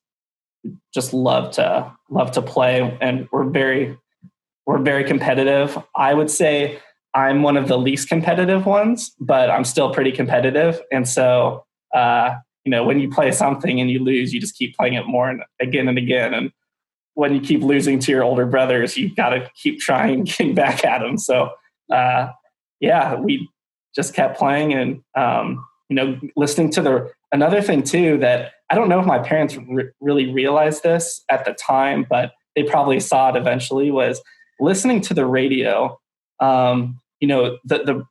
love to play, and we're very competitive. I would say I'm one of the least competitive ones, but I'm still pretty competitive. And so, when you play something and you lose, you just keep playing it more and again. And when you keep losing to your older brothers, you've got to keep trying and getting back at them. So, we just kept playing and, listening to another thing too, that I don't know if my parents really realized this at the time, but they probably saw it eventually, was listening to the radio. The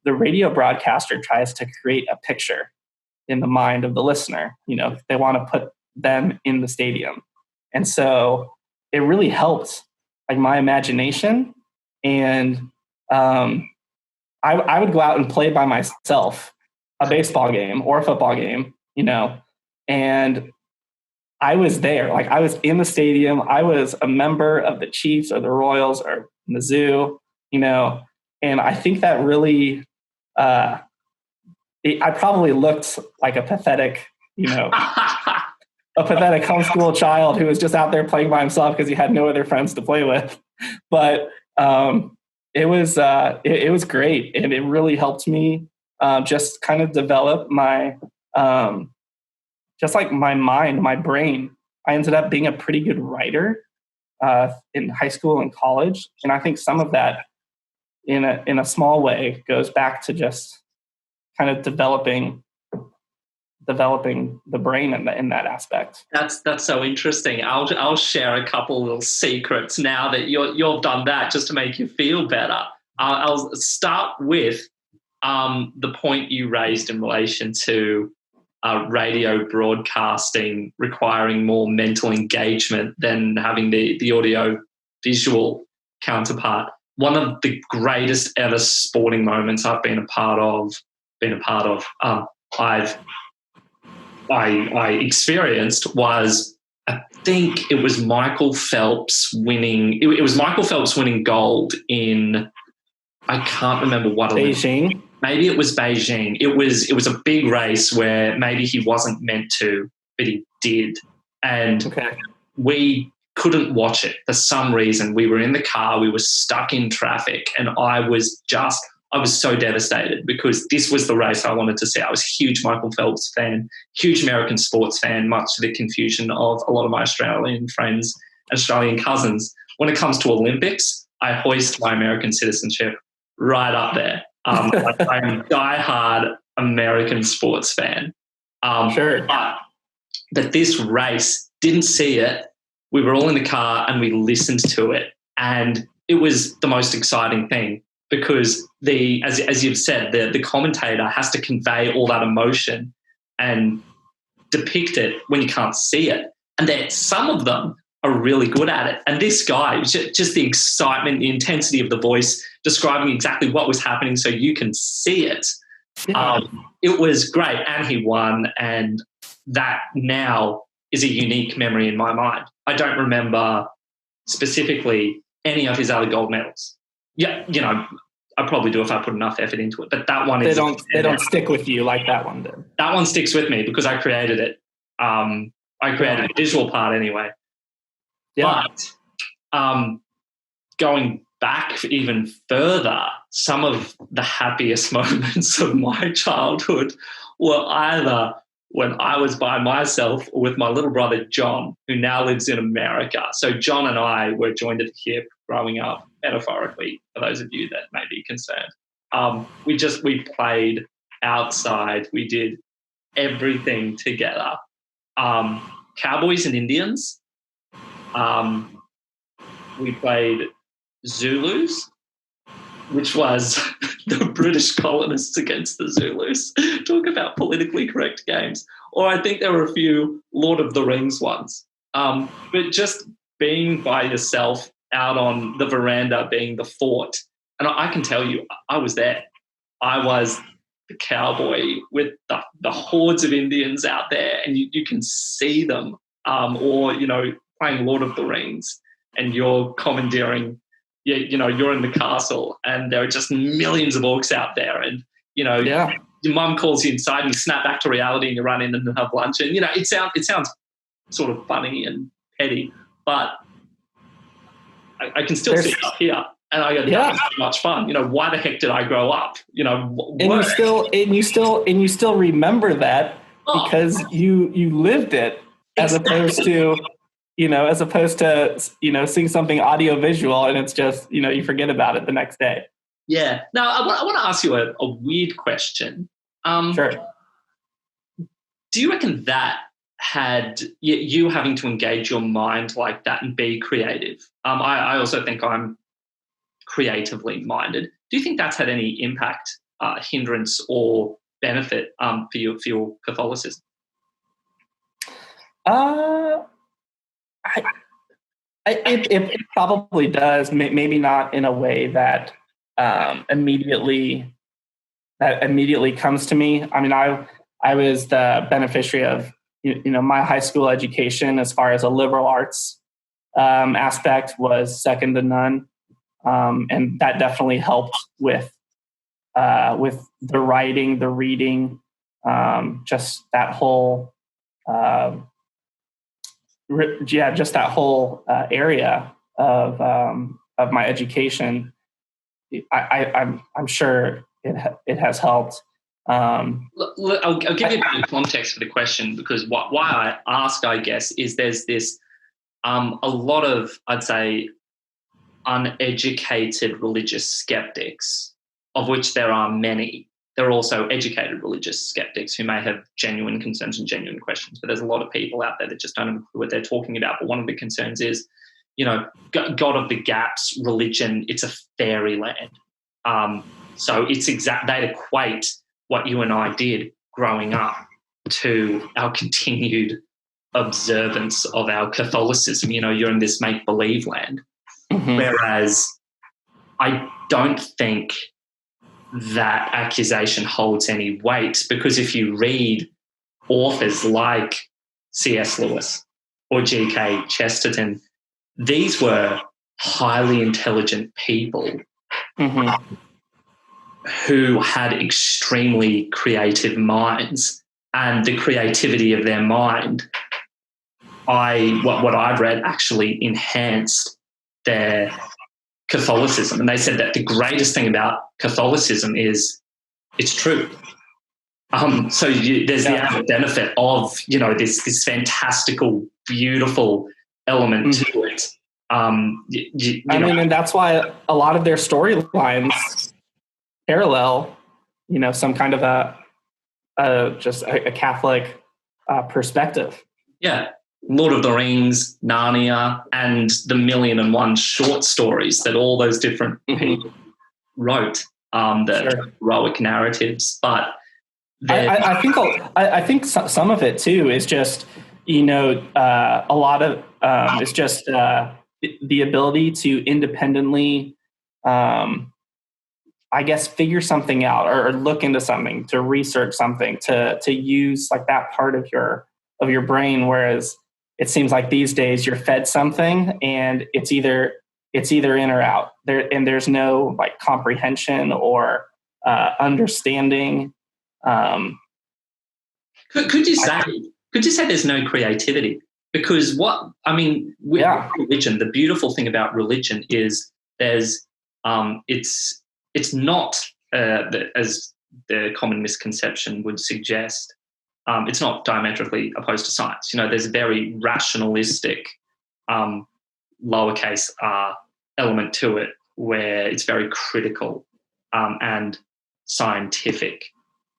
radio broadcaster tries to create a picture in the mind of the listener. They want to put them in the stadium. And so it really helped like my imagination. And I would go out and play by myself a baseball game or a football game, and I was there. Like, I was in the stadium. I was a member of the Chiefs or the Royals or the zoo, and I think that really, I probably looked like a pathetic, a pathetic homeschool child who was just out there playing by himself because he had no other friends to play with. But it was great, and it really helped me just kind of develop my just like my mind, my brain. I ended up being a pretty good writer in high school and college, and I think some of that, in a small way, goes back to just kind of developing the brain in that aspect. That's so interesting. I'll share a couple little secrets now that you've done that, just to make you feel better. I'll start with the point you raised in relation to radio broadcasting requiring more mental engagement than having the audio visual counterpart. One of the greatest ever sporting moments I've been a part of, I experienced was, I think it was Michael Phelps winning. It was Michael Phelps winning gold in, I can't remember what Beijing. Maybe it was Beijing. It was a big race where maybe he wasn't meant to, but he did, and we couldn't watch it for some reason. We were in the car, we were stuck in traffic, and I was so devastated because this was the race I wanted to see. I was a huge Michael Phelps fan, huge American sports fan, much to the confusion of a lot of my Australian friends, Australian cousins. When it comes to Olympics, I hoist my American citizenship right up there. I'm a diehard American sports fan. Sure. But this race, didn't see it. We were all in the car and we listened to it. And it was the most exciting thing because as you've said, the commentator has to convey all that emotion and depict it when you can't see it. And then some of them are really good at it. And this guy, just the excitement, the intensity of the voice, describing exactly what was happening so you can see it. Yeah. It was great. And he won. And that now is a unique memory in my mind. I don't remember specifically any of his other gold medals. Yeah, I probably do if I put enough effort into it. But that one they don't stick with you like that one did. That one sticks with me because I created it. I created the visual part anyway. Yeah. But going back even further, some of the happiest moments of my childhood were either when I was by myself or with my little brother, John, who now lives in America. So John and I were joined at the hip growing up, metaphorically, for those of you that may be concerned. We played outside. We did everything together. Cowboys and Indians. We played Zulus, which was the British colonists against the Zulus. Talk about politically correct games. Or I think there were a few Lord of the Rings ones. But just being by yourself out on the veranda, being the fort, and I can tell you, I was there. I was the cowboy with the hordes of Indians out there, and you can see them. Or playing Lord of the Rings, and you're commandeering. You're in the castle, and there are just millions of orcs out there, and your mum calls you inside, and you snap back to reality, and you run in and have lunch, and it sounds sort of funny and petty, but I can still sit up here. And I go, that was so much fun. Why the heck did I grow up? And you still remember that because you lived it, as opposed to seeing something audio visual and it's just you forget about it the next day. Yeah. Now I want to ask you a weird question. Sure. Do you reckon that had you having to engage your mind like that and be creative? I also think I'm creatively minded. Do you think that's had any impact, hindrance, or benefit for your Catholicism? It probably does. Maybe not in a way that immediately comes to me. I mean, I was the beneficiary of my high school education as far as a liberal arts aspect was second to none. And that definitely helped with the writing, the reading, just that whole, just that whole area of my education. I'm sure it has helped. I'll give you a bit of context for the question, because why I ask, I guess, is there's this a lot of, I'd say, uneducated religious skeptics, of which there are many. There are also educated religious skeptics who may have genuine concerns and genuine questions, but there's a lot of people out there that just don't know what they're talking about. But one of the concerns is, God of the Gaps religion, it's a fairyland. So it's they'd equate what you and I did growing up to our continued observance of our Catholicism. You're in this make-believe land. Mm-hmm. Whereas I don't think that accusation holds any weight, because if you read authors like C.S. Lewis or G.K. Chesterton, these were highly intelligent people mm-hmm. who had extremely creative minds, and the creativity of their mind, what I've read, actually enhanced their Catholicism. And they said that the greatest thing about Catholicism is it's true. So there's the added benefit of, this fantastical, beautiful element to it. And that's why a lot of their storylines parallel, some kind of a Catholic perspective. Yeah. Lord of the Rings, Narnia, and the 1,000,001 short stories that all those different people wrote, the heroic narratives. But I think some of it too is just a lot of it's just the ability to independently, I guess, figure something out or look into something, to research something, to use like that part of your brain, whereas it seems like these days you're fed something and it's either in or out there, and there's no like comprehension or understanding. Could you say there's no creativity? Because with religion, the beautiful thing about religion is there's it's not as the common misconception would suggest. It's not diametrically opposed to science. There's a very rationalistic, lowercase r element to it, where it's very critical and scientific.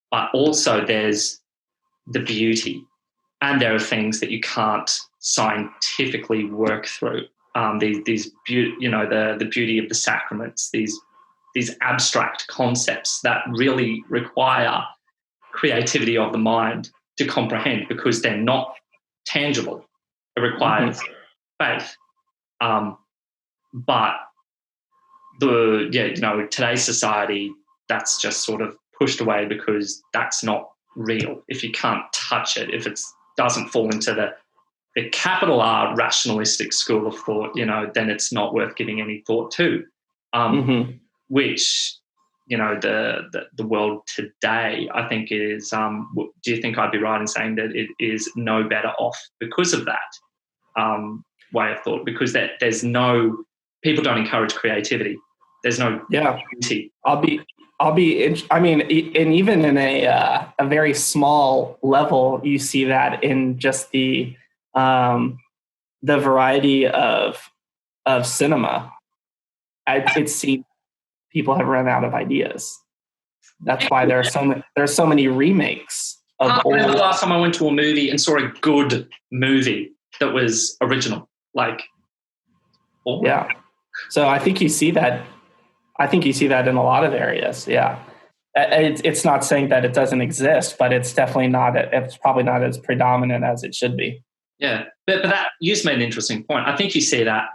But also there's the beauty, and there are things that you can't scientifically work through. The beauty of the sacraments, these abstract concepts that really require creativity of the mind to comprehend, because they're not tangible. It requires faith. But today's society, that's just sort of pushed away because that's not real. If you can't touch it, if it doesn't fall into the capital R rationalistic school of thought, then it's not worth giving any thought to. Which, the world today, I think is, do you think I'd be right in saying that it is no better off because of that way of thought? Because people don't encourage creativity. There's no beauty. And even in a very small level, you see that in just the variety of cinema. It seems people have run out of ideas. That's why there are so many remakes of I old. remember the last time I went to a movie and saw a good movie that was original. Yeah. So I think you see that. I think you see that in a lot of areas. Yeah. It's not saying that it doesn't exist, but it's definitely not. It's probably not as predominant as it should be. Yeah, but that you just made an interesting point. I think you see that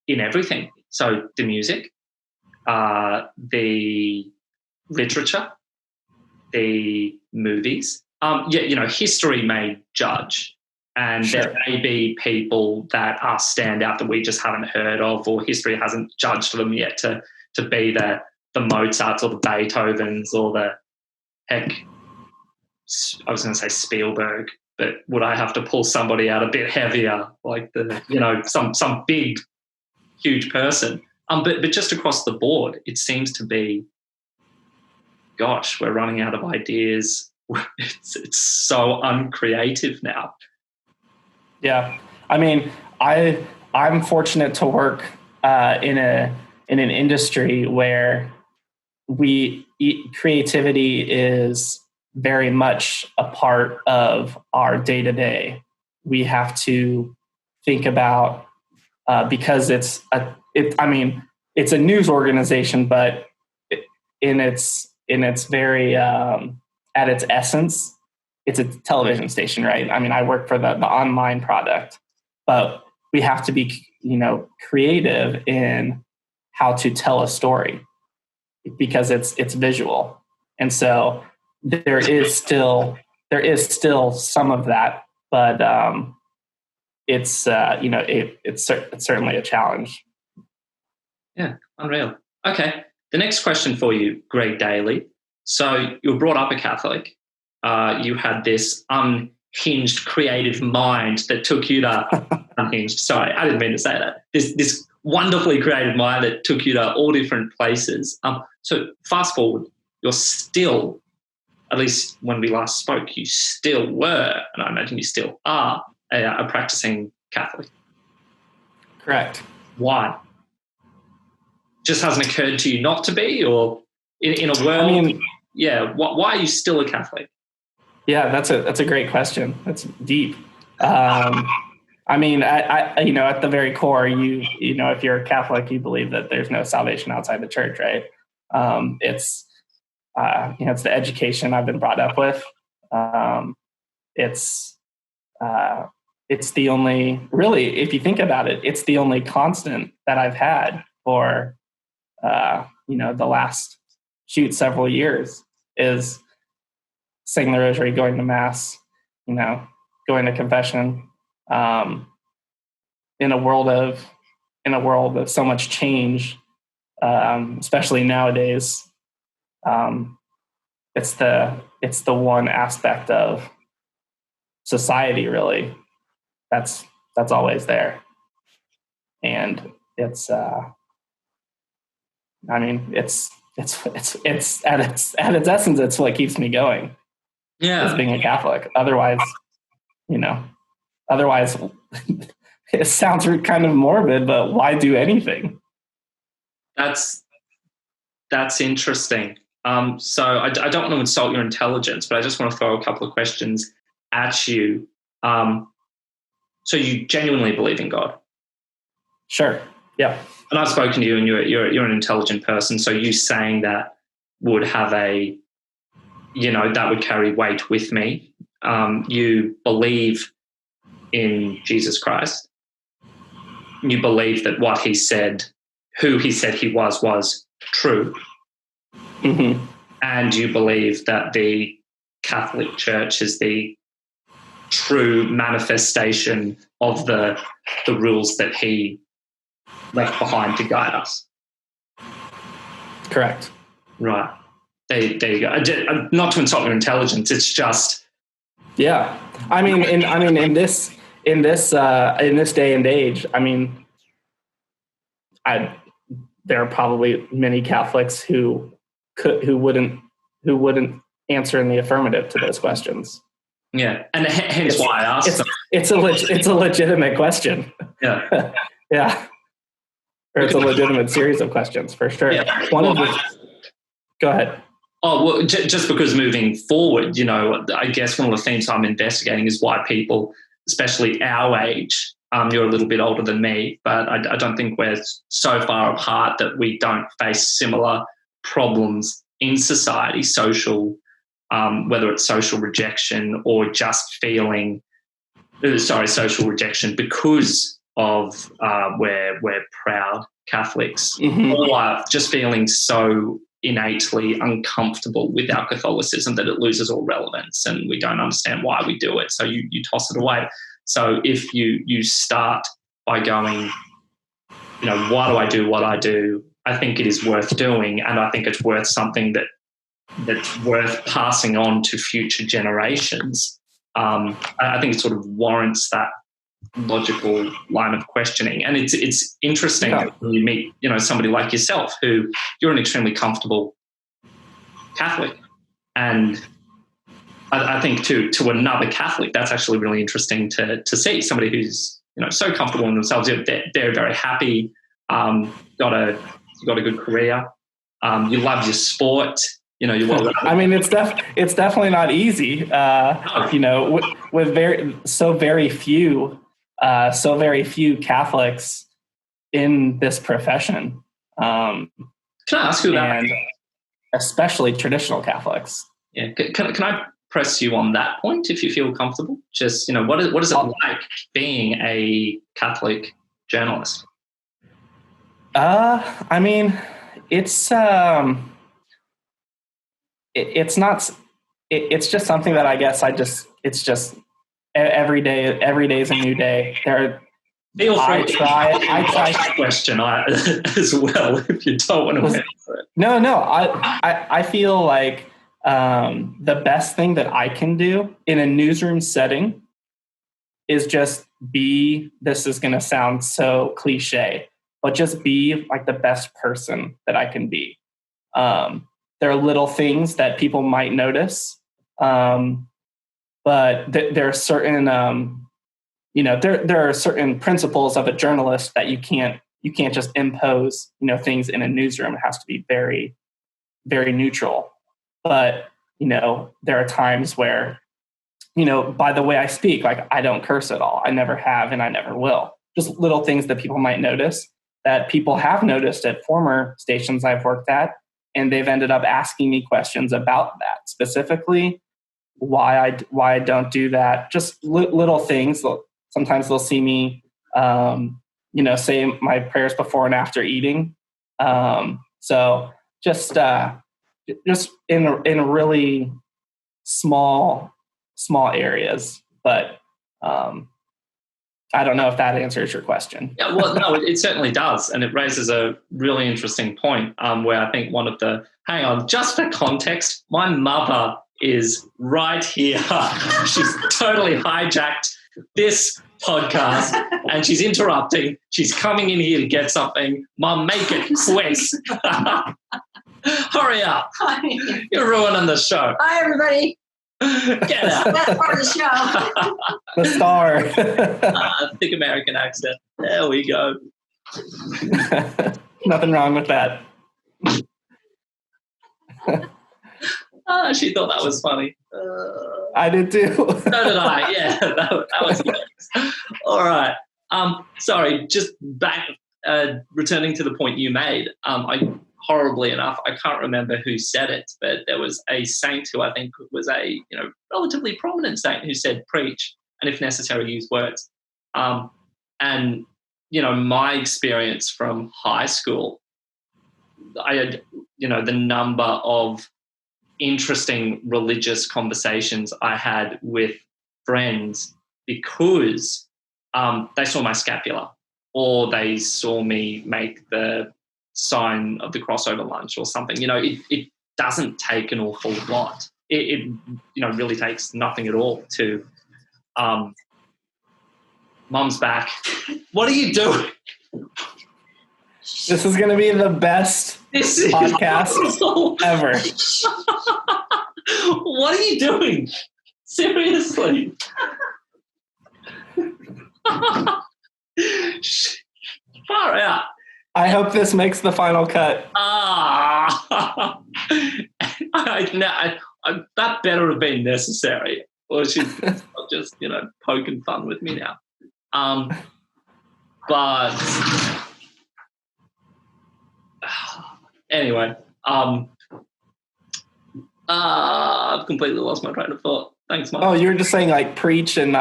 in everything. So the music, the literature, the movies. History may judge, and there may be people that are standout that we just haven't heard of, or history hasn't judged them yet to be the Mozarts or the Beethovens or the heck. I was going to say Spielberg, but would I have to pull somebody out a bit heavier, like some big, huge person? But just across the board, it seems to be, gosh, we're running out of ideas. It's so uncreative now. Yeah, I'm fortunate to work in an industry where creativity is very much a part of our day to day. We have to think about because it's a news organization, but in its very at its essence, it's a television station, right? I work for the online product, but we have to be creative in how to tell a story because it's visual, and so there is still some of that, but it's certainly a challenge. Yeah, unreal. Okay, the next question for you, Greg Dailey. So you were brought up a Catholic. You had this unhinged creative mind that took you to unhinged. Sorry, I didn't mean to say that. This wonderfully creative mind that took you to all different places. So fast forward, you're still, at least when we last spoke, you still were, and I imagine you still are, a practicing Catholic. Correct. Why? Just hasn't occurred to you not to be, or in a world? Why are you still a Catholic? Yeah, that's a great question. That's deep. At the very core, if you're a Catholic, you believe that there's no salvation outside the church, right? It's the education I've been brought up with. It's the only, really, if you think about it, it's the only constant that I've had for, the last several years is saying the rosary, going to mass, going to confession. in a world of so much change, especially nowadays, it's the one aspect of society really that's always there, and it's it's at its essence, it's what keeps me going. Yeah. Is being a Catholic. Otherwise, otherwise it sounds kind of morbid, but why do anything? That's interesting. So I don't want to insult your intelligence, but I just want to throw a couple of questions at you. So you genuinely believe in God? Sure. Yeah. And I've spoken to you, and you're an intelligent person. So you saying that would have that would carry weight with me. You believe in Jesus Christ. You believe that what he said, who he said he was true. Mm-hmm. And you believe that the Catholic Church is the true manifestation of the rules that he left behind to guide us. Correct. Right. There you go. Not to insult your intelligence. It's just. Yeah. In this day and age, there are probably many Catholics who wouldn't answer in the affirmative to those questions. Yeah, and hence why I asked them. It's a legitimate question. Yeah. Yeah. Or it's a legitimate series of questions, for sure. Yeah. Go ahead. Oh, well, just because moving forward, I guess one of the themes I'm investigating is why people, especially our age, you're a little bit older than me, but I don't think we're so far apart that we don't face similar problems in society, social, whether it's social rejection or just social rejection because of we're proud Catholics, mm-hmm. or just feeling so innately uncomfortable with our Catholicism that it loses all relevance and we don't understand why we do it. So you toss it away. So if you start by going, why do I do what I do? I think it is worth doing, and I think it's worth something that's worth passing on to future generations. I think it sort of warrants that logical line of questioning. And it's interesting when you meet, somebody like yourself, who you're an extremely comfortable Catholic. And I think to another Catholic, that's actually really interesting to see somebody who's, so comfortable in themselves. They're very happy, got a good career. You love your sport. It's definitely not easy. With very few Catholics in this profession. Can I ask you about, especially traditional Catholics? Yeah. Can I press you on that point if you feel comfortable? Just what is it like being a Catholic journalist? It's just something that I guess it's just every day is a new day. I try question as well if you don't want to answer it. No, I feel like the best thing that I can do in a newsroom setting is just this is going to sound so cliche, but just be like the best person that I can be. There are little things that people might notice, but there are certain, there are certain principles of a journalist that you can't just impose, things in a newsroom. It has to be very, very neutral. But, there are times where, by the way I speak, like I don't curse at all. I never have, and I never will. Just little things that people might notice, that people have noticed at former stations I've worked at. And they've ended up asking me questions about that, specifically why I don't do that. Just little things. Sometimes they'll see me, say my prayers before and after eating. So just in really small areas, but I don't know if that answers your question. Yeah, well, no, it certainly does. And it raises a really interesting point where I think hang on, just for context, my mother is right here. She's totally hijacked this podcast and she's interrupting. She's coming in here to get something. Mum, make it quick. Hurry up. Hi. You're ruining the show. Hi, everybody. Get out. That's part of the show. The star. Thick American accent. There we go. Nothing wrong with that. She thought that was funny. I did too. So did I. Yeah, that was nice. All right. Sorry, just back, returning to the point you made. Horribly enough, I can't remember who said it, but there was a saint who I think was a relatively prominent saint who said preach and if necessary use words. And my experience from high school, I had the number of interesting religious conversations I had with friends because they saw my scapula or they saw me make the sign of the cross over lunch or something. It doesn't take an awful lot. It really takes nothing at all to Mum's back. What are you doing? This is going to be the best podcast ever. What are you doing? Seriously. Far out. I hope this makes the final cut. That better have been necessary. Or she's just, poking fun with me now. But anyway, I've completely lost my train of thought. Thanks, Mike. Oh, you were just saying like preach and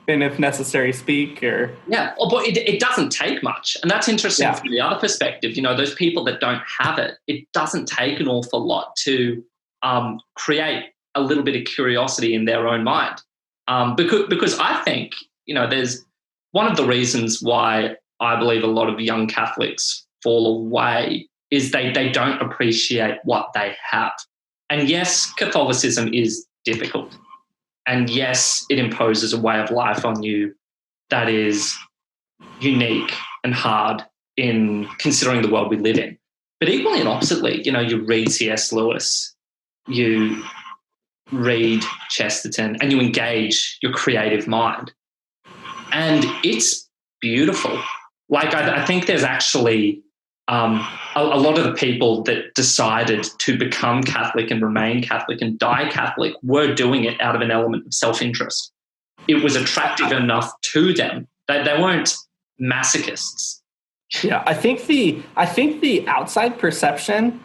if necessary speak, or yeah. Oh, but it doesn't take much, and that's interesting from the other perspective. Those people that don't have it, it doesn't take an awful lot to create a little bit of curiosity in their own mind. Because I think there's one of the reasons why I believe a lot of young Catholics fall away is they don't appreciate what they have. And yes, Catholicism is difficult. And yes, it imposes a way of life on you that is unique and hard in considering the world we live in. But equally and oppositely, you read C.S. Lewis, you read Chesterton, and you engage your creative mind. And it's beautiful. Like, I think there's actually a lot of the people that decided to become Catholic and remain Catholic and die Catholic were doing it out of an element of self-interest. It was attractive enough to them. They weren't masochists. Yeah, I think the outside perception,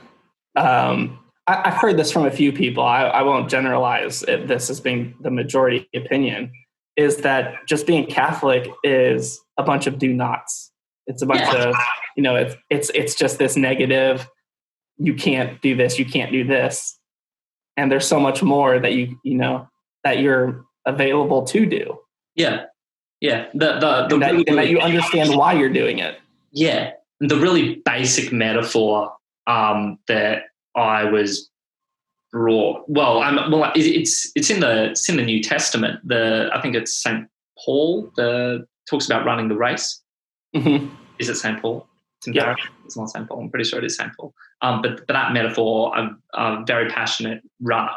I've heard this from a few people. I won't generalize this as being the majority opinion, is that just being Catholic is a bunch of do-nots. It's a bunch of, it's just this negative, you can't do this, you can't do this. And there's so much more that that you're available to do. Yeah. Yeah. And that you understand why you're doing it. Yeah. The really basic metaphor that I was brought, it's in the New Testament. I think it's St. Paul talks about running the race. Mm-hmm. Is it St. Paul? It's embarrassing. Yeah. It's not St. Paul. I'm pretty sure it is St. Paul. But that metaphor, I'm a very passionate runner.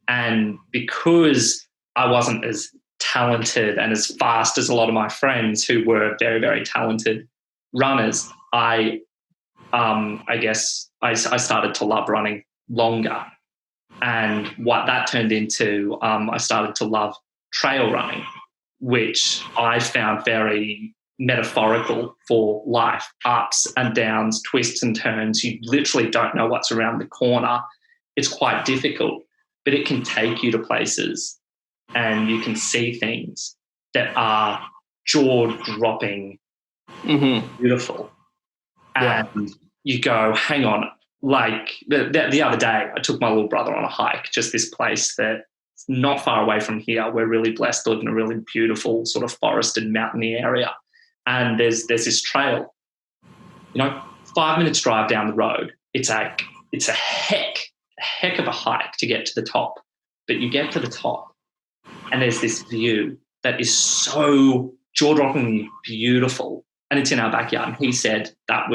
And because I wasn't as talented and as fast as a lot of my friends who were very, very talented runners, I guess I started to love running longer. And what that turned into, I started to love trail running, which I found very metaphorical for life, ups and downs, twists and turns. You literally don't know what's around the corner. It's quite difficult, but it can take you to places and you can see things that are jaw-dropping, beautiful. Yeah. And you go, hang on, like the other day I took my little brother on a hike, just this place that not far away from here. We're really blessed to live in a really beautiful sort of forested mountainy area. And there's this trail, 5 minutes drive down the road. It's a heck of a hike to get to the top. But you get to the top and there's this view that is so jaw-droppingly beautiful. And it's in our backyard. And he said I've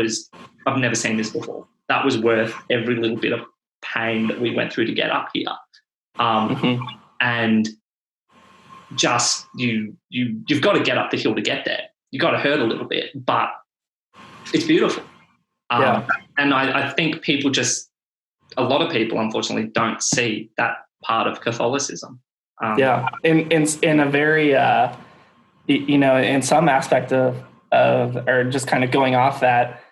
never seen this before. That was worth every little bit of pain that we went through to get up here. And just you've got to get up the hill to get there. You've got to hurt a little bit, but it's beautiful. And I think a lot of people, unfortunately, don't see that part of Catholicism. In a very, in some aspect of or just kind of going off that,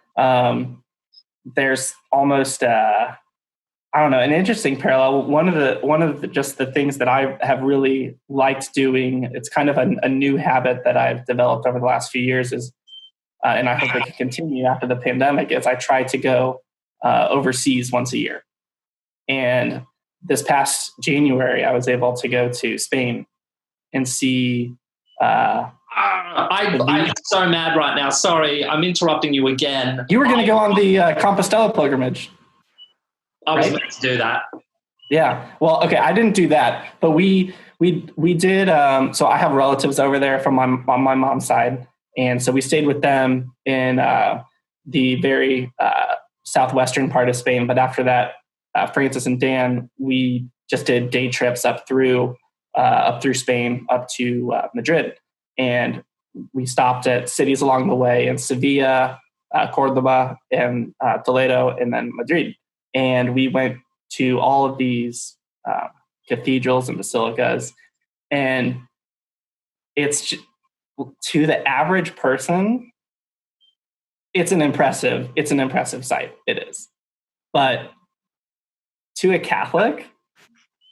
there's almost an interesting parallel. One of the just the things that I have really liked doing, it's kind of a new habit that I've developed over the last few years is, and I hope it can continue after the pandemic, is I try to go overseas once a year. And this past January, I was able to go to Spain and see. I'm so mad right now. Sorry, I'm interrupting you again. You were going to go on the Compostela pilgrimage. I was meant to do that. Yeah. Well, okay. I didn't do that, but we did. So I have relatives over there on my mom's side. And so we stayed with them in the very southwestern part of Spain. But after that, Francis and Dan, we just did day trips up through Spain, up to Madrid. And we stopped at cities along the way in Sevilla, Cordoba, and Toledo, and then Madrid. And we went to all of these cathedrals and basilicas. And it's to the average person, it's an impressive sight. It is. But to a Catholic,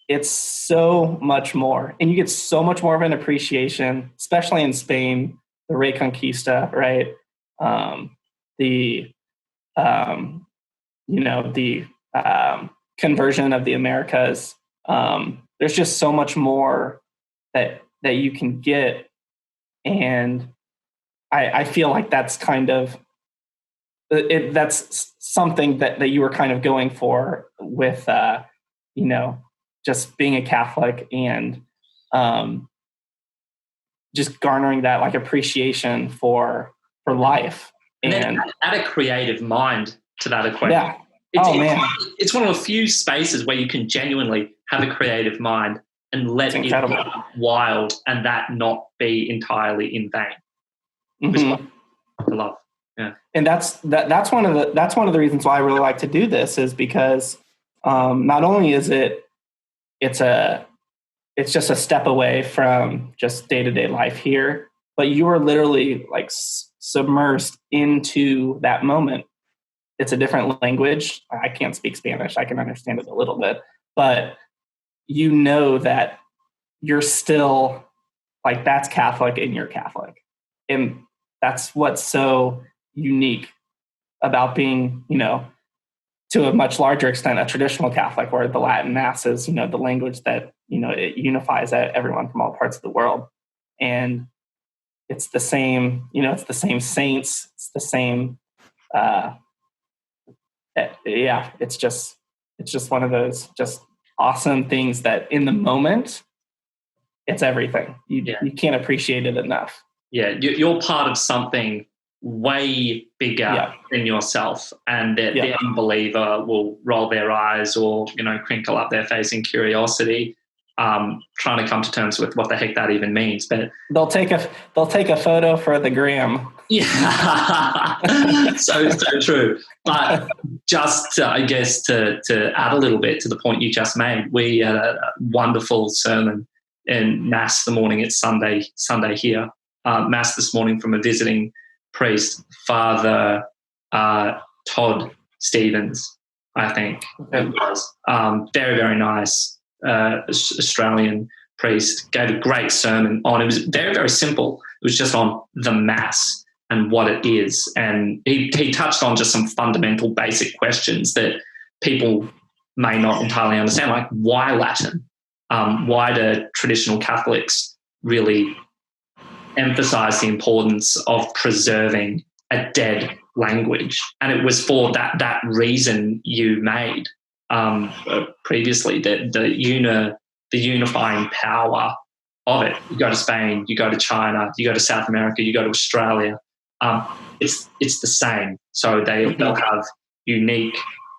it's so much more. And you get so much more of an appreciation, especially in Spain, the Reconquista, right? The conversion of the Americas. There's just so much more that you can get. And I feel like that's kind of, that's something that you were kind of going for with, just being a Catholic and just garnering that like appreciation for life. And then add a creative mind to that equation. Yeah. It's one of the few spaces where you can genuinely have a creative mind and let it be wild and that not be entirely in vain. Mm-hmm. I love. Yeah. And that's one of the reasons why I really like to do this is because not only is it's just a step away from just day-to-day life here, but you are literally like submersed into that moment. It's a different language. I can't speak Spanish. I can understand it a little bit, but you know that you're still like, that's Catholic and you're Catholic. And that's what's so unique about being, to a much larger extent, a traditional Catholic, where the Latin Mass is, the language that, it unifies everyone from all parts of the world. And it's the same, it's the same saints. It's the same, it's just one of those just awesome things that in the moment, it's everything. You can't appreciate it enough. Yeah, you're part of something way bigger than yourself, and the unbeliever will roll their eyes or crinkle up their face in curiosity, trying to come to terms with what the heck that even means. But they'll take a photo for the gram. Yeah, so true. But just I guess to add a little bit to the point you just made, we had a wonderful sermon in Mass the morning. It's Sunday here. Mass this morning from a visiting priest, Father Todd Stevens, I think it was. Very, very nice Australian priest. Gave a great sermon on, it was very, very simple. It was just on the Mass and what it is. And he touched on just some fundamental basic questions that people may not entirely understand, like why Latin? why do traditional Catholics really emphasize the importance of preserving a dead language? And it was for that reason you made previously, that the unifying power of it. You go to Spain, you go to China, you go to South America, you go to Australia. It's the same. So they'll have unique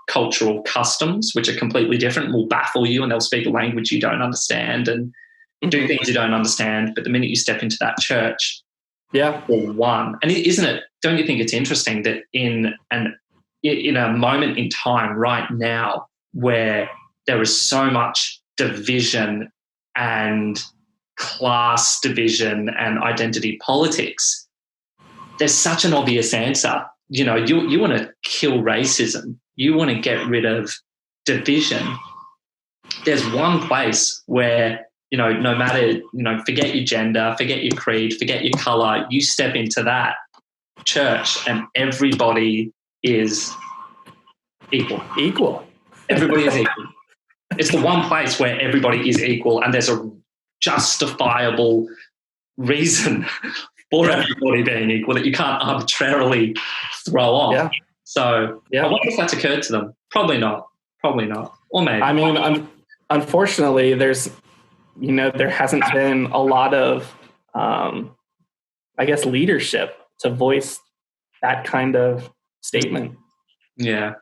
cultural customs which are completely different and will baffle you, and they'll speak a language you don't understand and do things you don't understand. But the minute you step into that church, yeah, or one. And isn't it? Don't you think it's interesting that in a moment in time right now where there is so much division and class division and identity politics, there's such an obvious answer. You know, you want to kill racism. You want to get rid of division. There's one place where, you know, no matter, you know, forget your gender, forget your creed, forget your color, you step into that church and everybody is equal. Everybody is equal. It's the one place where everybody is equal and there's a justifiable reason for everybody being equal that you can't arbitrarily throw off. Yeah. So I wonder if that's occurred to them. Probably not. Or maybe. I mean, unfortunately, there hasn't been a lot of, I guess, leadership to voice that kind of statement. Yeah.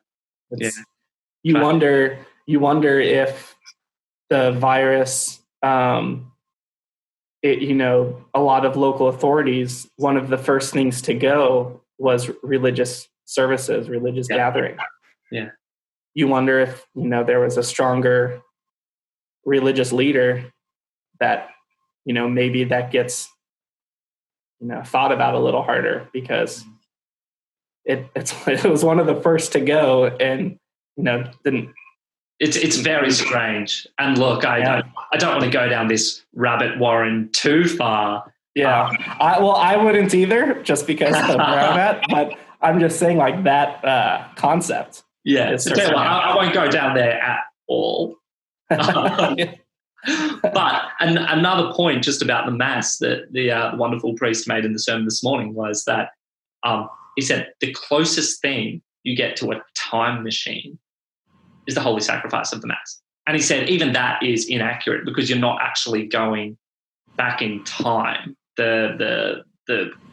You wonder if the virus, a lot of local authorities, one of the first things to go was religious services, religious gathering. Yeah. You wonder if, there was a stronger religious leader that, maybe that gets, thought about a little harder, because it was one of the first to go and, didn't. It's very strange. And look, I don't want to go down this rabbit warren too far. Yeah. I wouldn't either, just because of where I'm at, but I'm just saying, like, that concept. Yeah. So I won't go down there at all. But another point just about the Mass that the wonderful priest made in the sermon this morning was that he said the closest thing you get to a time machine is the holy sacrifice of the Mass. And he said even that is inaccurate, because you're not actually going back in time. The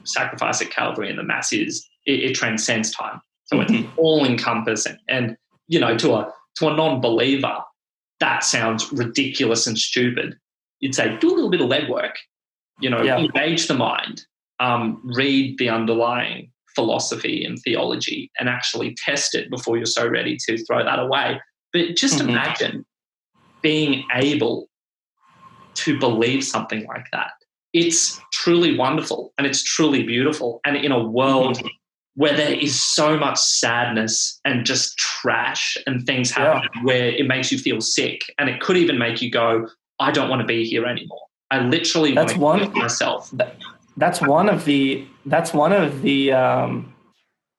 sacrifice at Calvary and the Mass it transcends time. So it's all encompassing. And, to a non-believer, that sounds ridiculous and stupid. You'd say, do a little bit of legwork, engage the mind, read the underlying philosophy and theology and actually test it before you're so ready to throw that away. But just imagine being able to believe something like that. It's truly wonderful and it's truly beautiful. And in a world where there is so much sadness and just trash and things happen where it makes you feel sick, and it could even make you go, I don't want to be here anymore. I literally want to kill myself. That's one of the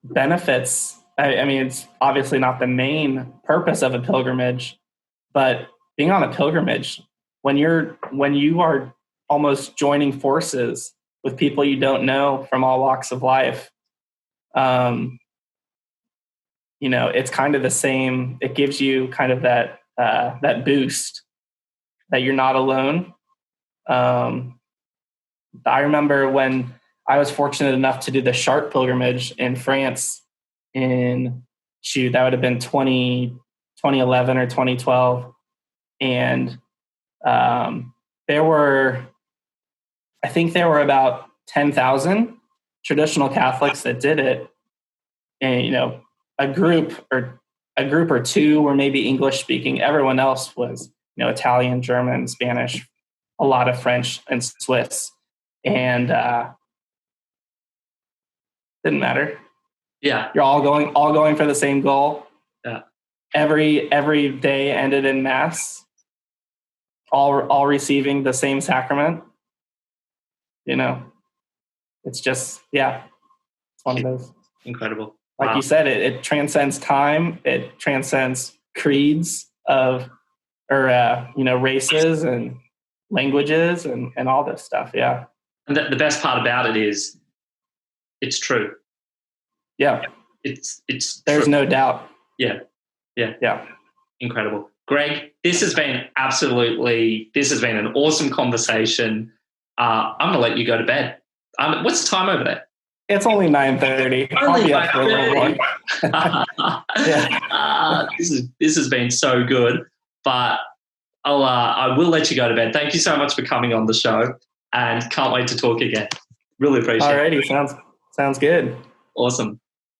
benefits. I mean, it's obviously not the main purpose of a pilgrimage, but being on a pilgrimage, when you are almost joining forces with people you don't know from all walks of life, it's kind of the same. It gives you kind of that boost that you're not alone. I remember when I was fortunate enough to do the Chartres pilgrimage in France that would have been 2011 or 2012. And there were about 10,000 traditional Catholics that did it. And, a group or two were maybe English speaking. Everyone else was, Italian, German, Spanish, a lot of French and Swiss. And didn't matter. Yeah. You're all going for the same goal. Yeah. Every day ended in Mass, all receiving the same sacrament. It's just, it's one of those. Incredible. Like you said, it transcends time. It transcends creeds of races and languages and all this stuff. Yeah. And the best part about it is it's true. Yeah. It's There's true. no doubt. Yeah. Yeah. Incredible. Greg, this has been an awesome conversation. I'm going to let you go to bed. What's the time over there? It's only 9:30. I'll be up for a little more. Yeah. This has been so good, but I will let you go to bed. Thank you so much for coming on the show, and can't wait to talk again. Really appreciate it. Alrighty, sounds good. Awesome.